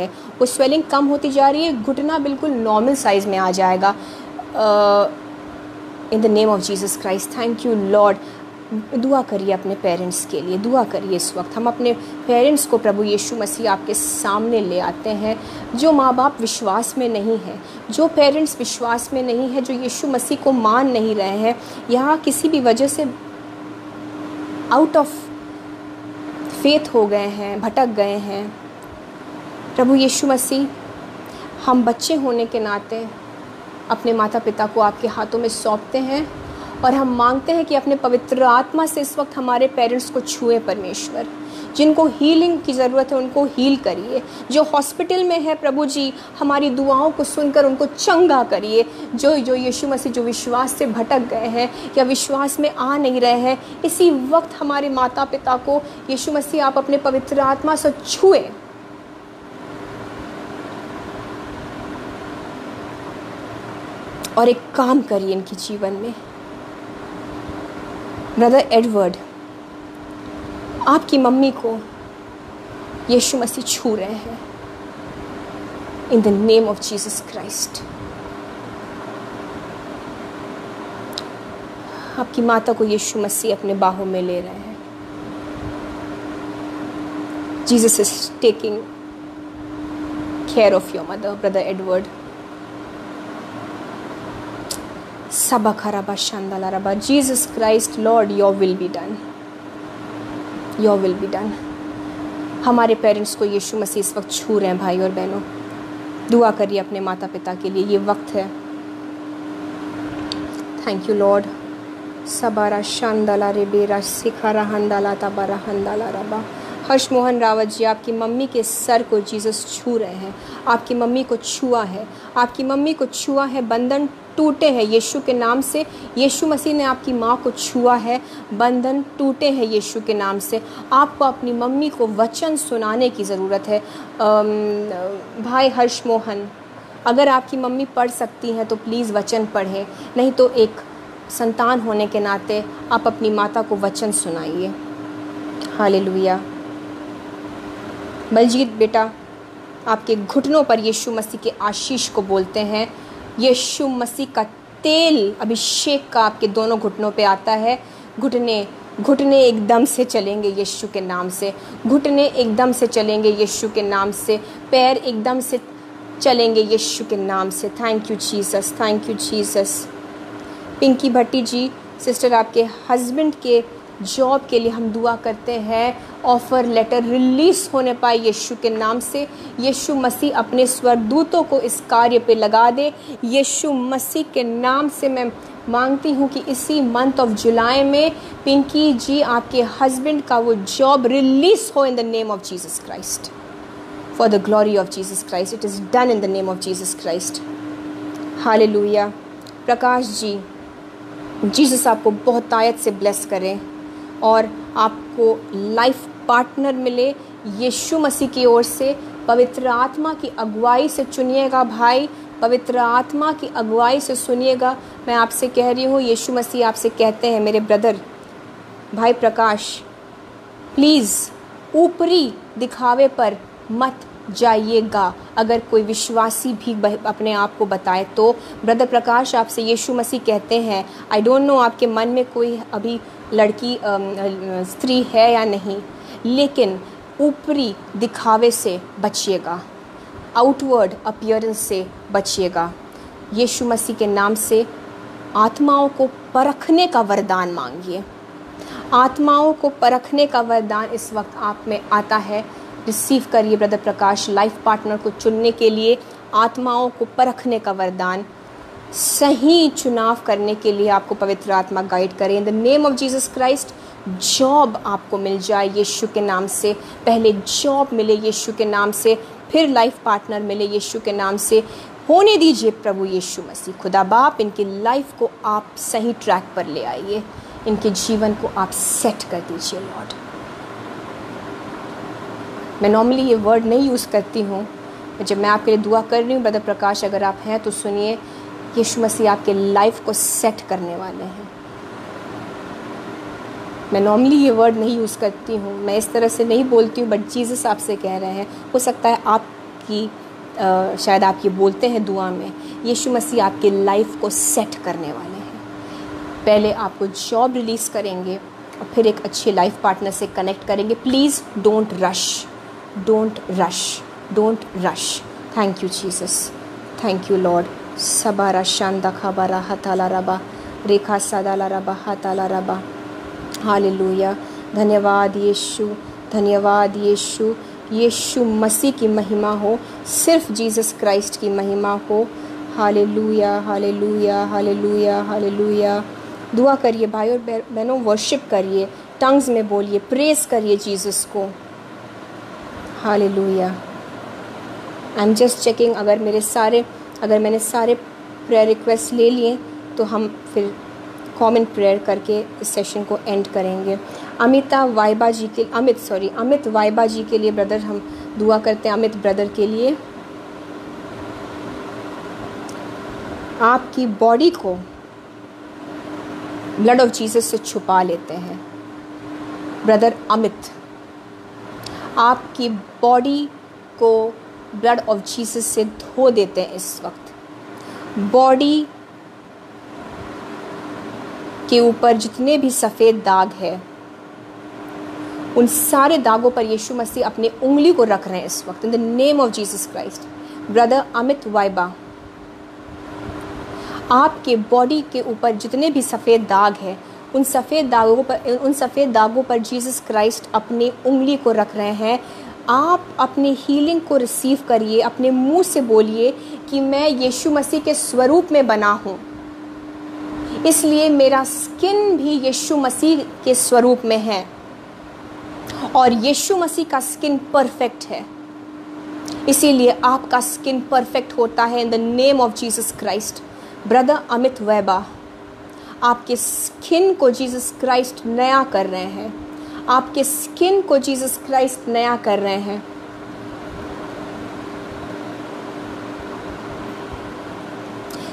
है, घुटना बिल्कुल नॉर्मल साइज़ में आ जाएगा इन the name of Jesus Christ. Thank you Lord. दुआ करिए अपने पेरेंट्स के लिए, दुआ करिए इस वक्त। हम अपने पेरेंट्स को प्रभु यीशु मसीह आपके सामने ले आते हैं। जो माँ बाप विश्वास में नहीं है, जो पेरेंट्स विश्वास में नहीं है, जो यीशु मसीह को मान नहीं रहे हैं, यहाँ किसी भी वजह से आउट ऑफ फेथ हो गए हैं, भटक गए हैं, प्रभु यीशु मसीह, हम बच्चे होने के नाते अपने माता पिता को आपके हाथों में सौंपते हैं और हम मांगते हैं कि अपने पवित्र आत्मा से इस वक्त हमारे पेरेंट्स को छुए परमेश्वर। जिनको हीलिंग की ज़रूरत है उनको हील करिए। जो हॉस्पिटल में है प्रभु जी, हमारी दुआओं को सुनकर उनको चंगा करिए। जो यीशु मसीह जो विश्वास से भटक गए हैं या विश्वास में आ नहीं रहे हैं, इसी वक्त हमारे माता पिता को यीशु मसीह आप अपने पवित्र आत्मा से छुए। और एक काम करिए इनके जीवन में। ब्रदर एडवर्ड, आपकी मम्मी को यीशु मसीह छू रहे हैं in the name of Jesus Christ. आपकी माता को यीशु मसीह अपने बाहों में ले रहे हैं। Jesus is taking care of your mother, brother Edward. Sabakharaba Shandalaraba. Jesus Christ, Lord, your will be done. Your will be done. हमारे पेरेंट्स को यीशु मसीह इस वक्त छू रहे हैं भाई और बहनों। दुआ करिए अपने माता पिता के लिए, ये वक्त है। Thank you lord. सबारा शांदला रे बेरा सिखारा हंदाला तबारा हंदाला रबा। हर्ष मोहन रावत जी, आपकी मम्मी के सर को जीसस छू रहे हैं। आपकी मम्मी को छुआ है, आपकी मम्मी को छुआ है, बंधन टूटे हैं यीशु के नाम से। यीशु मसीह ने आपकी माँ को छुआ है, बंधन टूटे हैं यीशु के नाम से। आपको अपनी मम्मी को वचन सुनाने की ज़रूरत है। भाई हर्ष मोहन, अगर आपकी मम्मी पढ़ सकती हैं तो प्लीज़ वचन पढ़ें, नहीं तो एक संतान होने के नाते आप अपनी माता को वचन सुनाइए। हालेलुया। बलजीत बेटा, आपके घुटनों पर यीशु मसीह के आशीष को बोलते हैं। यीशु मसीह का तेल अभिषेक का आपके दोनों घुटनों पे आता है। घुटने एकदम से चलेंगे यीशु के नाम से, घुटने एकदम से चलेंगे यीशु के नाम से, पैर एकदम से चलेंगे यीशु के नाम से। Thank you Jesus, thank you Jesus. Pinky Bhatti ji, sister, आपके हस्बैंड के जॉब के लिए हम दुआ करते हैं, ऑफ़र लेटर रिलीज़ होने पाए यीशु के नाम से। यीशु मसीह अपने स्वर्गदूतों को इस कार्य पे लगा दे। यीशु मसीह के नाम से मैं मांगती हूँ कि इसी मंथ ऑफ जुलाई में पिंकी जी, आपके हस्बैंड का वो जॉब रिलीज़ हो in the name of Jesus Christ, for the glory of Jesus Christ. It is done in the name of Jesus Christ. Hallelujah. Prakash ji, Jesus आपको बहुत तायत से ब्लेस करें और आपको लाइफ पार्टनर मिले यीशु मसीह की ओर से। पवित्र आत्मा की अगुवाई से चुनिएगा भाई, पवित्र आत्मा की अगुवाई से सुनिएगा। मैं आपसे कह रही हूँ, यीशु मसीह आपसे कहते हैं, मेरे ब्रदर भाई प्रकाश, प्लीज़ ऊपरी दिखावे पर मत जाइएगा। अगर कोई विश्वासी भी अपने आप को बताए तो ब्रदर प्रकाश, आपसे यीशु मसीह कहते हैं, आई डोंट नो आपके मन में कोई अभी लड़की स्त्री है या नहीं, लेकिन ऊपरी दिखावे से बचिएगा, आउटवर्ड अपीयरेंस से बचिएगा। यीशु मसीह के नाम से आत्माओं को परखने का वरदान मांगिए। आत्माओं को परखने का वरदान इस वक्त आप में आता है, रिसीव करिए ब्रदर प्रकाश। लाइफ पार्टनर को चुनने के लिए आत्माओं को परखने का वरदान, सही चुनाव करने के लिए आपको पवित्र आत्मा गाइड करे इन the name of Jesus Christ. Job आपको मिल जाए यीशु के नाम से, पहले जॉब मिले यीशु के नाम से, फिर लाइफ पार्टनर मिले यीशु के नाम से। होने दीजिए प्रभु यीशु मसीह। खुदा बाप, इनकी लाइफ को आप सही ट्रैक पर ले आइए, इनके जीवन को आप सेट कर दीजिए लॉर्ड। मैं नॉर्मली ये वर्ड नहीं यूज़ करती हूँ, जब मैं आपके लिए दुआ कर रही हूँ ब्रदर प्रकाश, अगर आप हैं तो सुनिए, यीशु मसीह आपके लाइफ को सेट करने वाले हैं। मैं नॉर्मली ये वर्ड नहीं यूज़ करती हूँ, मैं इस तरह से नहीं बोलती हूँ, बट जीसस आपसे कह रहे हैं। हो सकता है आपकी शायद आप ये बोलते हैं दुआ में, यीशु मसीह आपके लाइफ को सेट करने वाले हैं। पहले आपको जॉब रिलीज़ करेंगे और फिर एक अच्छे लाइफ पार्टनर से कनेक्ट करेंगे। Please don't rush, don't rush, don't rush. Thank you Jesus, thank you lord. सबारा शांदा खबारा हताला रबा रेखा सादाला रबा हताला रबा। हालेलुया। धन्यवाद यीशु, धन्यवाद यीशु। यीशु मसीह की महिमा हो, सिर्फ जीसस क्राइस्ट की महिमा हो। Hallelujah, hallelujah, hallelujah, hallelujah. दुआ करिए भाई और बहनों, वर्शिप करिए, टंग्स में बोलिए, प्रेस करिए जीसस को। Hallelujah. I am just checking, अगर मैंने सारे प्रेयर रिक्वेस्ट ले लिए तो हम फिर कॉमन प्रेयर करके इस सेशन को एंड करेंगे। अमित वाइबा जी के लिए ब्रदर हम दुआ करते हैं। अमित ब्रदर के लिए, आपकी बॉडी को ब्लड ऑफ जीसस से छुपा लेते हैं। ब्रदर अमित, आपकी बॉडी को ब्लड ऑफ जीसस से धो देते हैं इस वक्त। बॉडी के ऊपर जितने भी सफ़ेद दाग है, उन सारे दागों पर यीशु मसीह अपनी उंगली को रख रहे हैं इस वक्त इन the name of Jesus Christ. Brother Amit viva, आपके बॉडी के ऊपर जितने भी सफ़ेद दाग है, उन सफ़ेद दागों पर जीसस क्राइस्ट अपनी उंगली को रख रहे हैं। आप अपनी हीलिंग को रिसीव करिए, अपने मुंह से बोलिए कि मैं यीशु मसीह के स्वरूप में बना हूँ, इसलिए मेरा स्किन भी यीशु मसीह के स्वरूप में है और यीशु मसीह का स्किन परफेक्ट है, इसीलिए आपका स्किन परफेक्ट होता है in the name of Jesus Christ. Brother Amit वैबा, आपके स्किन को जीसस क्राइस्ट नया कर रहे हैं, आपके स्किन को जीसस क्राइस्ट नया कर रहे हैं।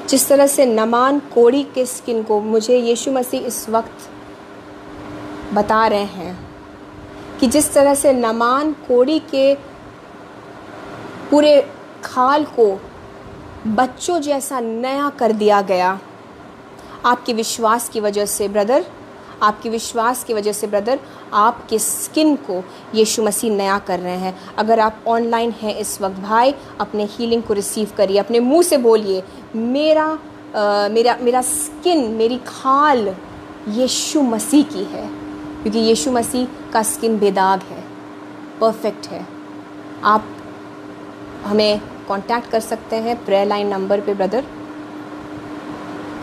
जिस तरह से नमान कोड़ी के स्किन को मुझे यीशु मसीह इस वक्त बता रहे हैं कि जिस तरह से नमान कोड़ी के पूरे खाल को बच्चों जैसा नया कर दिया गया, आपके विश्वास की वजह से ब्रदर, आपके विश्वास की वजह से ब्रदर, आपके स्किन को यीशु मसीह नया कर रहे हैं। अगर आप ऑनलाइन हैं इस वक्त भाई, अपने हीलिंग को रिसीव करिए, अपने मुंह से बोलिए मेरा स्किन, मेरी खाल यीशु मसीह की है, क्योंकि यीशु मसीह का स्किन बेदाग है, परफेक्ट है। आप हमें कांटेक्ट कर सकते हैं प्रेयर लाइन नंबर पे ब्रदर,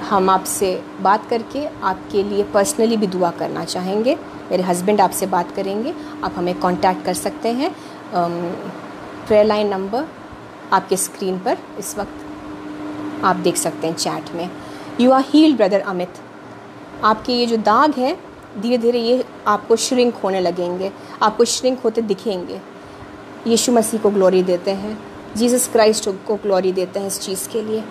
हम आपसे बात करके आपके लिए पर्सनली भी दुआ करना चाहेंगे। मेरे हस्बैंड आपसे बात करेंगे, आप हमें कांटेक्ट कर सकते हैं। प्रेयर लाइन नंबर आपके स्क्रीन पर इस वक्त आप देख सकते हैं चैट में। You are healed brother Amit, आपके ये जो दाग हैं धीरे धीरे ये आपको श्रिंक होने लगेंगे, आपको श्रिंक होते दिखेंगे। यीशु मसीह को ग्लोरी देते हैं, जीसस क्राइस्ट को ग्लोरी देते हैं इस चीज़ के लिए।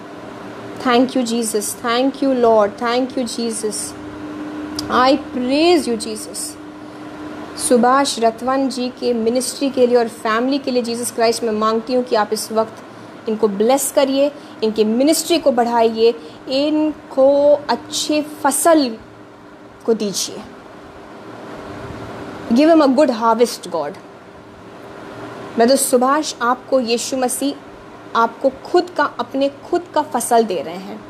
Thank you Jesus, thank you lord, thank you Jesus, I praise you Jesus. Subhash Ratwan ji के मिनिस्ट्री के लिए और फैमिली के लिए जीसस क्राइस्ट मैं मांगती हूँ कि आप इस वक्त इनको ब्लेस करिए, इनके मिनिस्ट्री को बढ़ाइए, इनको अच्छे फसल को दीजिए। Give him a good harvest God. Brother Subhash, आपको यीशु मसीह आपको खुद का, अपने खुद का फसल दे रहे हैं,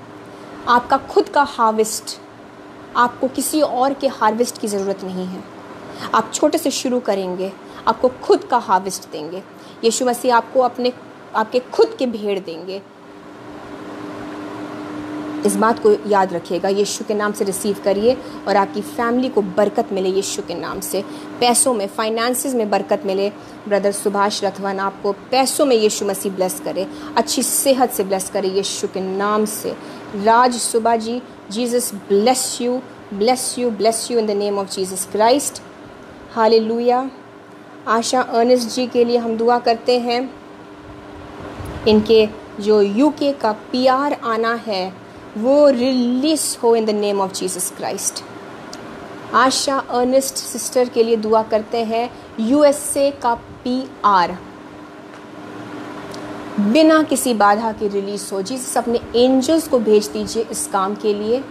आपका खुद का हार्वेस्ट। आपको किसी और के हार्वेस्ट की ज़रूरत नहीं है। आप छोटे से शुरू करेंगे, आपको खुद का हार्वेस्ट देंगे। यीशु मसीह आपको आपके खुद के भेड़ देंगे। इस बात को याद रखिएगा, यीशु के नाम से रिसीव करिए और आपकी फैमिली को बरकत मिले यीशु के नाम से। पैसों में, फाइनेंसेस में बरकत मिले। ब्रदर सुभाष रथवन, आपको पैसों में यीशु मसीह ब्लेस करे, अच्छी सेहत से ब्लेस करे यीशु के नाम से। Raj Suba ji, Jesus bless you, bless you, bless you in the name of Jesus Christ. Hallelujah. Asha Ernest ji के लिए हम दुआ करते हैं, इनके जो यूके का पीआर आना है वो रिलीज हो in the name of Jesus Christ. Asha Ernest sister के लिए दुआ करते हैं, यूएसए का पीआर बिना किसी बाधा के रिलीज हो। जीसस अपने एंजल्स को भेज दीजिए इस काम के लिए।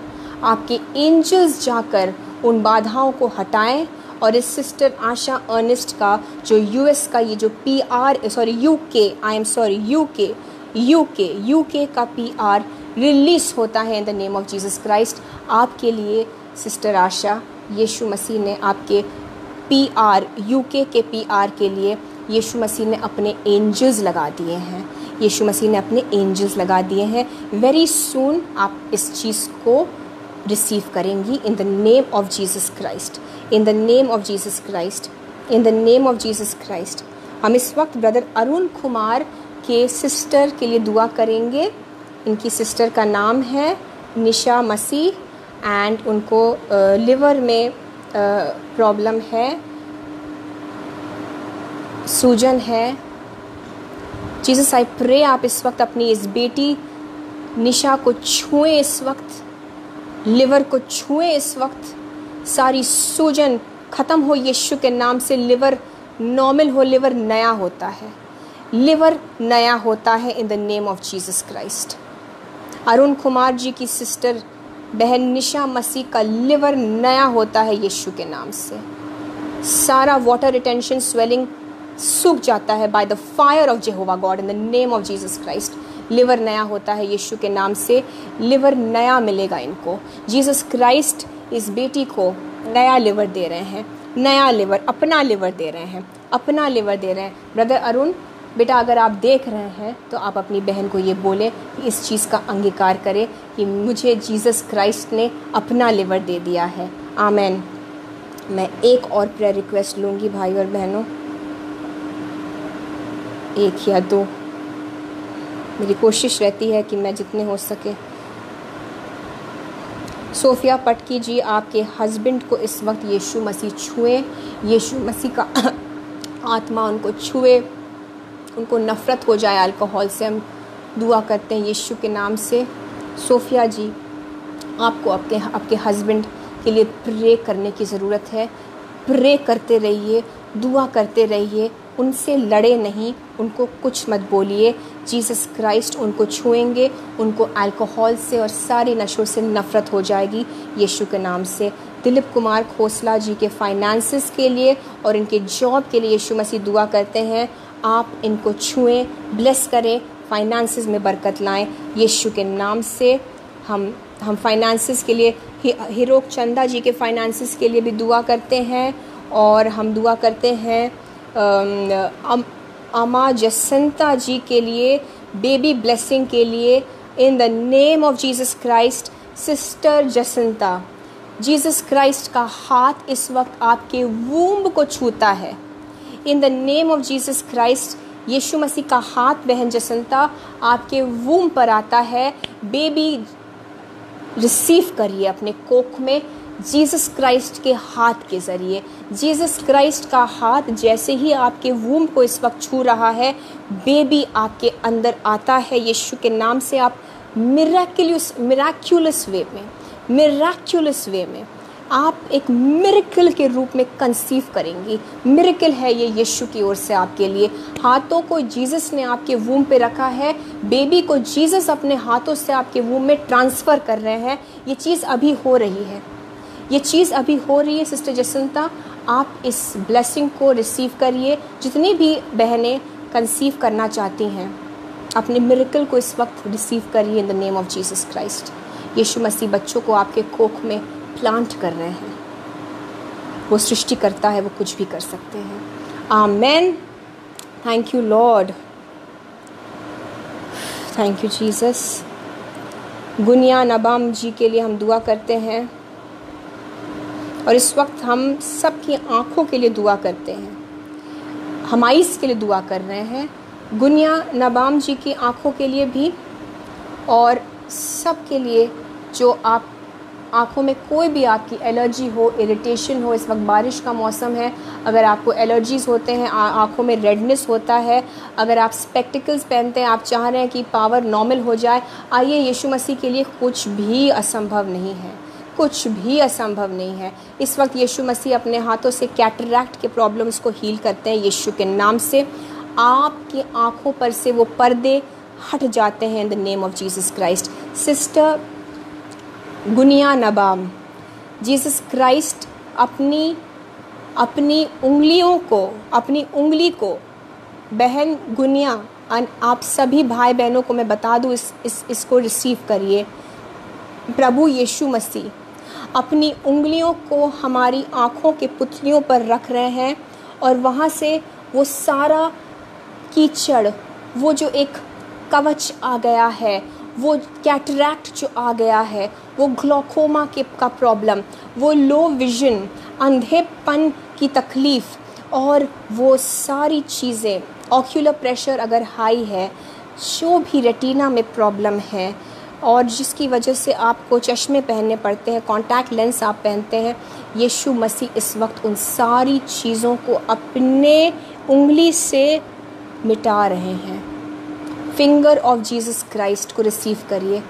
आपके एंजल्स जाकर उन बाधाओं को हटाएं और इस सिस्टर आशा अर्नेस्ट का जो यूएस का ये जो यूके का पीआर रिलीज होता है in the name of Jesus Christ. आपके लिए सिस्टर आशा, यीशु मसीह ने आपके पीआर, यूके के पीआर के लिए यीशु मसीह ने अपने एंजल्स लगा दिए हैं। यीशु मसीह ने अपने एंजल्स लगा दिए हैं। वेरी सून आप इस चीज़ को रिसीव करेंगी इन the name of Jesus Christ, in the name of Jesus Christ, in the name of Jesus Christ. हम इस वक्त ब्रदर अरुण कुमार के सिस्टर के लिए दुआ करेंगे। इनकी सिस्टर का नाम है निशा मसीह एंड उनको लिवर में प्रॉब्लम है, सूजन है। जीसस आई प्रे आप इस वक्त अपनी इस बेटी निशा को छुएं, इस वक्त लिवर को छुएं, इस वक्त सारी सूजन ख़त्म हो यीशु के नाम से। लिवर नॉर्मल हो, लिवर नया होता है, लिवर नया होता है in the name of Jesus Christ. Arun Kumar ji की सिस्टर बहन निशा मसीह का लिवर नया होता है यीशु के नाम से। सारा वाटर रिटेंशन, स्वेलिंग सूख जाता है by the fire of जेहोवा God in the name of Jesus Christ. Liver नया होता है यीशु के नाम से, लिवर नया मिलेगा इनको। जीसस क्राइस्ट इस बेटी को नया लिवर दे रहे हैं, नया लिवर, अपना लिवर दे रहे हैं। अपना लिवर दे रहे हैं। ब्रदर अरुण बेटा, अगर आप देख रहे हैं तो आप अपनी बहन को ये बोलें कि इस चीज़ का अंगीकार करें कि मुझे जीसस क्राइस्ट ने अपना लिवर दे दिया है। आमेन। मैं एक और प्रेयर रिक्वेस्ट लूँगी भाई और बहनों, एक या दो। मेरी कोशिश रहती है कि मैं जितने हो सके। सोफिया पटकी जी, आपके हस्बैंड को इस वक्त यीशु मसीह छुए, यीशु मसीह का आत्मा उनको छुए, उनको नफ़रत हो जाए अल्कोहल से। हम दुआ करते हैं यीशु के नाम से। सोफिया जी, आपको आपके हस्बैंड के लिए प्रे करने की ज़रूरत है। प्रे करते रहिए, दुआ करते रहिए, उनसे लड़े नहीं, उनको कुछ मत बोलिए। जीसस क्राइस्ट उनको छुएंगे, उनको अल्कोहल से और सारी नशों से नफ़रत हो जाएगी यीशु के नाम से। दिलीप कुमार खोसला जी के फाइनेंसेस के लिए और इनके जॉब के लिए यीशु मसीह दुआ करते हैं, आप इनको छुएं, ब्लेस करें, फाइनेंसेस में बरकत लाएं यीशु के नाम से। हम फाइनेंसेस के लिए हीरोक चंदा जी के फाइनेंसेस के लिए भी दुआ करते हैं और हम दुआ करते हैं अमा जसंता जी के लिए, बेबी ब्लेसिंग के लिए, in the name of Jesus Christ. Sister Jacinta, Jesus Christ का हाथ इस वक्त आपके वूम्ब को छूता है। In the name of Jesus Christ, Yeshu Masih का हाथ बहन जसंता आपके वूम्ब पर आता है। बेबी रिसीव करिए अपने कोख में जीसस क्राइस्ट के हाथ के ज़रिए। जीसस क्राइस्ट का हाथ जैसे ही आपके वूम्ब को इस वक्त छू रहा है, बेबी आपके अंदर आता है यीशु के नाम से। आप मिराक्युलस वे में आप एक मिरेकल के रूप में कंसीव करेंगी। मिरेकल है ये यीशु की ओर से आपके लिए। हाथों को जीसस ने आपके वूम पे रखा है, बेबी को जीसस अपने हाथों से आपके वूम में ट्रांसफ़र कर रहे हैं। ये चीज़ अभी हो रही है, सिस्टर जसंता, आप इस ब्लेसिंग को रिसीव करिए। जितनी भी बहनें कंसीव करना चाहती हैं, अपने मिरेकल को इस वक्त रिसीव करिए in the name of Jesus Christ. Yeshu Masih बच्चों को आपके कोख में प्लांट कर रहे हैं। वो सृष्टि करता है, वो कुछ भी कर सकते हैं। Amen. Thank you lord, thank you Jesus. Gunia Nabam ji के लिए हम दुआ करते हैं और इस वक्त हम सबकी आँखों के लिए दुआ करते हैं, हम आइस के लिए दुआ कर रहे हैं। गुनिया नबाम जी की आँखों के लिए भी और सब के लिए जो आप आँखों में कोई भी आपकी एलर्जी हो, इरिटेशन हो। इस वक्त बारिश का मौसम है, अगर आपको एलर्जीज़ होते हैं, आँखों में रेडनेस होता है, अगर आप स्पेक्टिकल्स पहनते हैं, आप चाह रहे हैं कि पावर नॉर्मल हो जाए, आइए, यीशु मसीह के लिए कुछ भी असंभव नहीं है, कुछ भी असंभव नहीं है। इस वक्त यीशु मसीह अपने हाथों से कैटरैक्ट के प्रॉब्लम्स को हील करते हैं यीशु के नाम से। आपकी आँखों पर से वो पर्दे हट जाते हैं in the name of Jesus Christ. Sister Gunia Nabam, Jesus Christ अपनी उंगली को बहन गुनिया, आप सभी भाई बहनों को मैं बता दूँ, इसको रिसीव करिए। प्रभु यीशु मसीह अपनी उंगलियों को हमारी आँखों के पुतलियों पर रख रहे हैं और वहाँ से वो सारा कीचड़, वो जो एक कवच आ गया है, वो कैटरैक्ट जो आ गया है, वो ग्लोकोमा का प्रॉब्लम, वो लो विजन, अंधेपन की तकलीफ़ और वो सारी चीज़ें, ऑक्यूलर प्रेशर अगर हाई है, जो भी रेटिना में प्रॉब्लम है और जिसकी वजह से आपको चश्मे पहनने पड़ते हैं, कॉन्टैक्ट लेंस आप पहनते हैं, यीशु मसीह इस वक्त उन सारी चीज़ों को अपने उंगली से मिटा रहे हैं। फिंगर ऑफ जीसस क्राइस्ट को रिसीव करिए।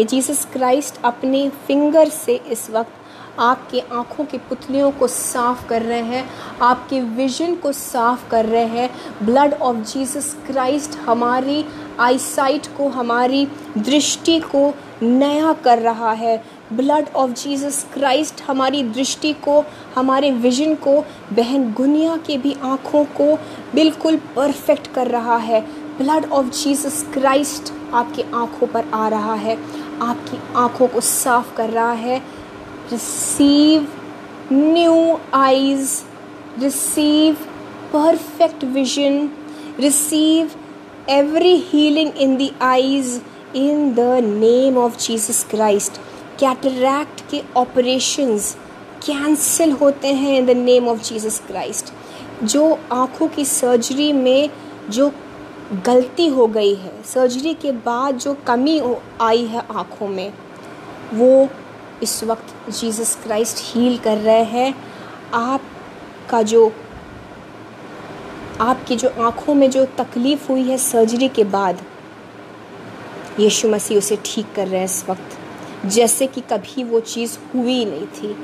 जीसस क्राइस्ट अपने फिंगर से इस वक्त आपके आँखों की पुतलियों को साफ़ कर रहे हैं, आपके विजन को साफ़ कर रहे हैं। ब्लड ऑफ जीसस क्राइस्ट हमारी आईसाइट को, हमारी दृष्टि को नया कर रहा है। ब्लड ऑफ जीसस क्राइस्ट हमारी दृष्टि को, हमारे विजन को, बहन गुनिया के भी आँखों को बिल्कुल परफेक्ट कर रहा है। ब्लड ऑफ जीसस क्राइस्ट आपकी आँखों पर आ रहा है, आपकी आँखों को साफ़ कर रहा है। Receive new eyes, receive perfect vision, receive every healing in the eyes in the name of Jesus Christ. Cataract के ऑपरेशंस कैंसिल होते हैं in the name of Jesus Christ. जो आँखों की सर्जरी में जो गलती हो गई है, सर्जरी के बाद जो कमी आई है आँखों में, वो इस वक्त जीसस क्राइस्ट हील कर रहे हैं. आपकी जो आँखों में जो तकलीफ़ हुई है सर्जरी के बाद, यीशु मसीह उसे ठीक कर रहे हैं इस वक्त, जैसे कि कभी वो चीज़ हुई ही नहीं थी.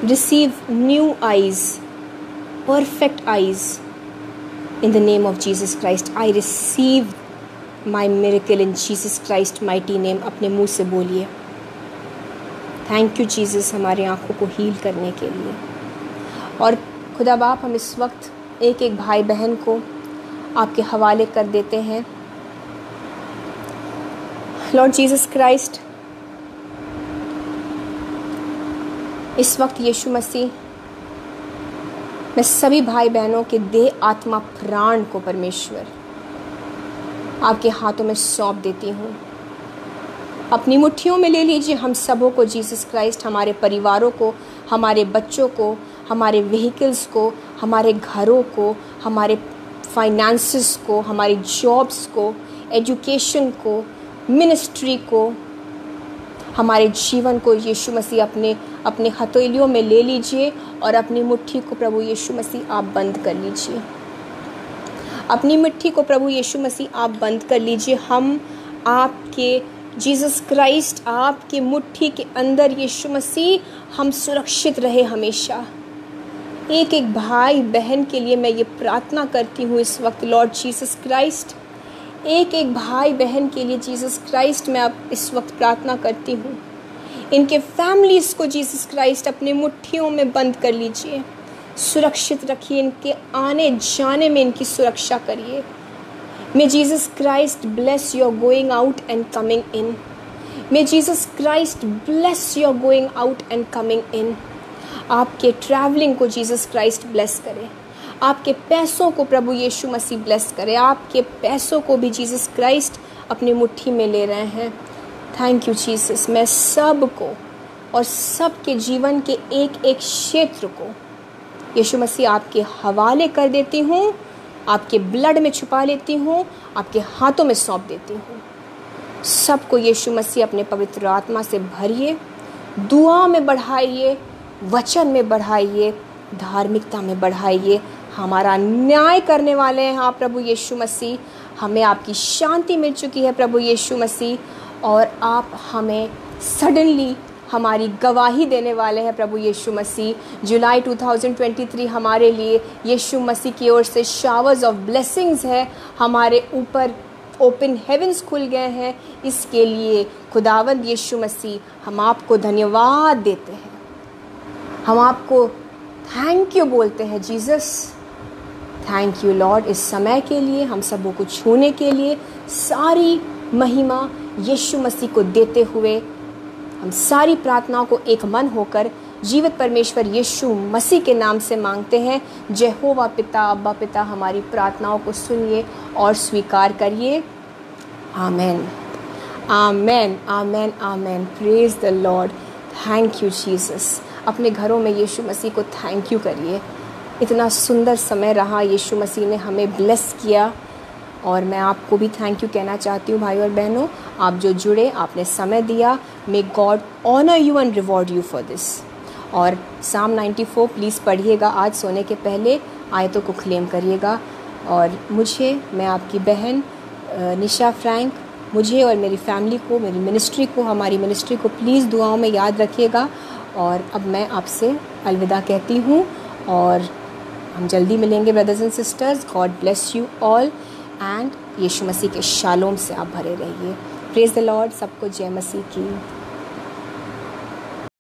Receive new eyes, perfect eyes in the name of Jesus Christ. I receive my miracle in Jesus Christ mighty name. अपने मुंह से बोलिए, थैंक यू जीसस हमारे आँखों को हील करने के लिए. और खुदा बाप, हम इस वक्त एक एक भाई बहन को आपके हवाले कर देते हैं. लॉर्ड जीसस क्राइस्ट, इस वक्त यीशु मसीह, मैं सभी भाई बहनों के देह, आत्मा, प्राण को परमेश्वर आपके हाथों में सौंप देती हूँ. अपनी मुट्ठियों में ले लीजिए हम सबों को जीसस क्राइस्ट, हमारे परिवारों को, हमारे बच्चों को, हमारे व्हीकल्स को, हमारे घरों को, हमारे फाइनेंसेस को, हमारी जॉब्स को, एजुकेशन को, मिनिस्ट्री को, हमारे जीवन को यीशु मसीह अपने हथेलियों में ले लीजिए और अपनी मुट्ठी को प्रभु यीशु मसीह आप बंद कर लीजिए. अपनी मुट्ठी को प्रभु यीशु मसीह आप बंद कर लीजिए. हम आपके जीसस क्राइस्ट, आपके मुट्ठी के अंदर यीशु मसीह हम सुरक्षित रहे हमेशा. एक एक भाई बहन के लिए मैं ये प्रार्थना करती हूँ इस वक्त. लॉर्ड जीसस क्राइस्ट, एक एक भाई बहन के लिए जीसस क्राइस्ट मैं अब इस वक्त प्रार्थना करती हूँ. इनके फैमिलीज़ को जीसस क्राइस्ट अपने मुट्ठियों में बंद कर लीजिए, सुरक्षित रखिए. इनके आने जाने में इनकी सुरक्षा करिए. May Jesus Christ bless your going out and coming in. May Jesus Christ bless your going out and coming in. आपके ट्रैवलिंग को जीसस क्राइस्ट ब्लेस करे. आपके पैसों को प्रभु यीशु मसीह ब्लेस करे. आपके पैसों को भी जीसस क्राइस्ट अपनी मुट्ठी में ले रहे हैं. Thank you Jesus. मैं सब को और सबके जीवन के एक एक क्षेत्र को यीशु मसीह आपके हवाले कर देती हूँ, आपके ब्लड में छुपा लेती हूँ, आपके हाथों में सौंप देती हूँ. सबको यीशु मसीह अपने पवित्र आत्मा से भरिए, दुआ में बढ़ाइए, वचन में बढ़ाइए, धार्मिकता में बढ़ाइए. हमारा न्याय करने वाले हैं आप प्रभु यीशु मसीह. हमें आपकी शांति मिल चुकी है प्रभु यीशु मसीह, और आप हमें सडनली हमारी गवाही देने वाले हैं प्रभु यीशु मसीह. जुलाई 2023 हमारे लिए यीशु मसीह की ओर से शावर्स ऑफ ब्लेसिंग्स है. हमारे ऊपर ओपन हेवंस खुल गए हैं. इसके लिए खुदावंद यीशु मसीह हम आपको धन्यवाद देते हैं. हम आपको थैंक यू बोलते हैं जीसस. थैंक यू लॉर्ड इस समय के लिए, हम सबों को छूने के लिए. सारी महिमा यीशु मसीह को देते हुए हम सारी प्रार्थनाओं को एक मन होकर जीवित परमेश्वर यीशु मसीह के नाम से मांगते हैं. यहोवा पिता, अब्बा पिता, हमारी प्रार्थनाओं को सुनिए और स्वीकार करिए. Amen, amen, amen, amen. Praise the lord. Thank you Jesus. अपने घरों में यीशु मसीह को थैंक यू करिए. इतना सुंदर समय रहा, यीशु मसीह ने हमें ब्लेस किया, और मैं आपको भी थैंक यू कहना चाहती हूँ भाई और बहनों. आप जो जुड़े, आपने समय दिया. May God honour you and reward you for this. और साम 94 प्लीज़ पढ़िएगा आज सोने के पहले, आयतों को क्लेम करिएगा. और मैं आपकी बहन निशा फ्रैंक, मुझे और मेरी फैमिली को, मेरी मिनिस्ट्री को, हमारी मिनिस्ट्री को प्लीज़ दुआओं में याद रखिएगा. और अब मैं आपसे अलविदा कहती हूँ, और हम जल्दी मिलेंगे brothers and sisters. God bless you all, and Yeshu Masih के शालोम से आप भरे रहिए. Praise the lord. सबको जय मसीह की.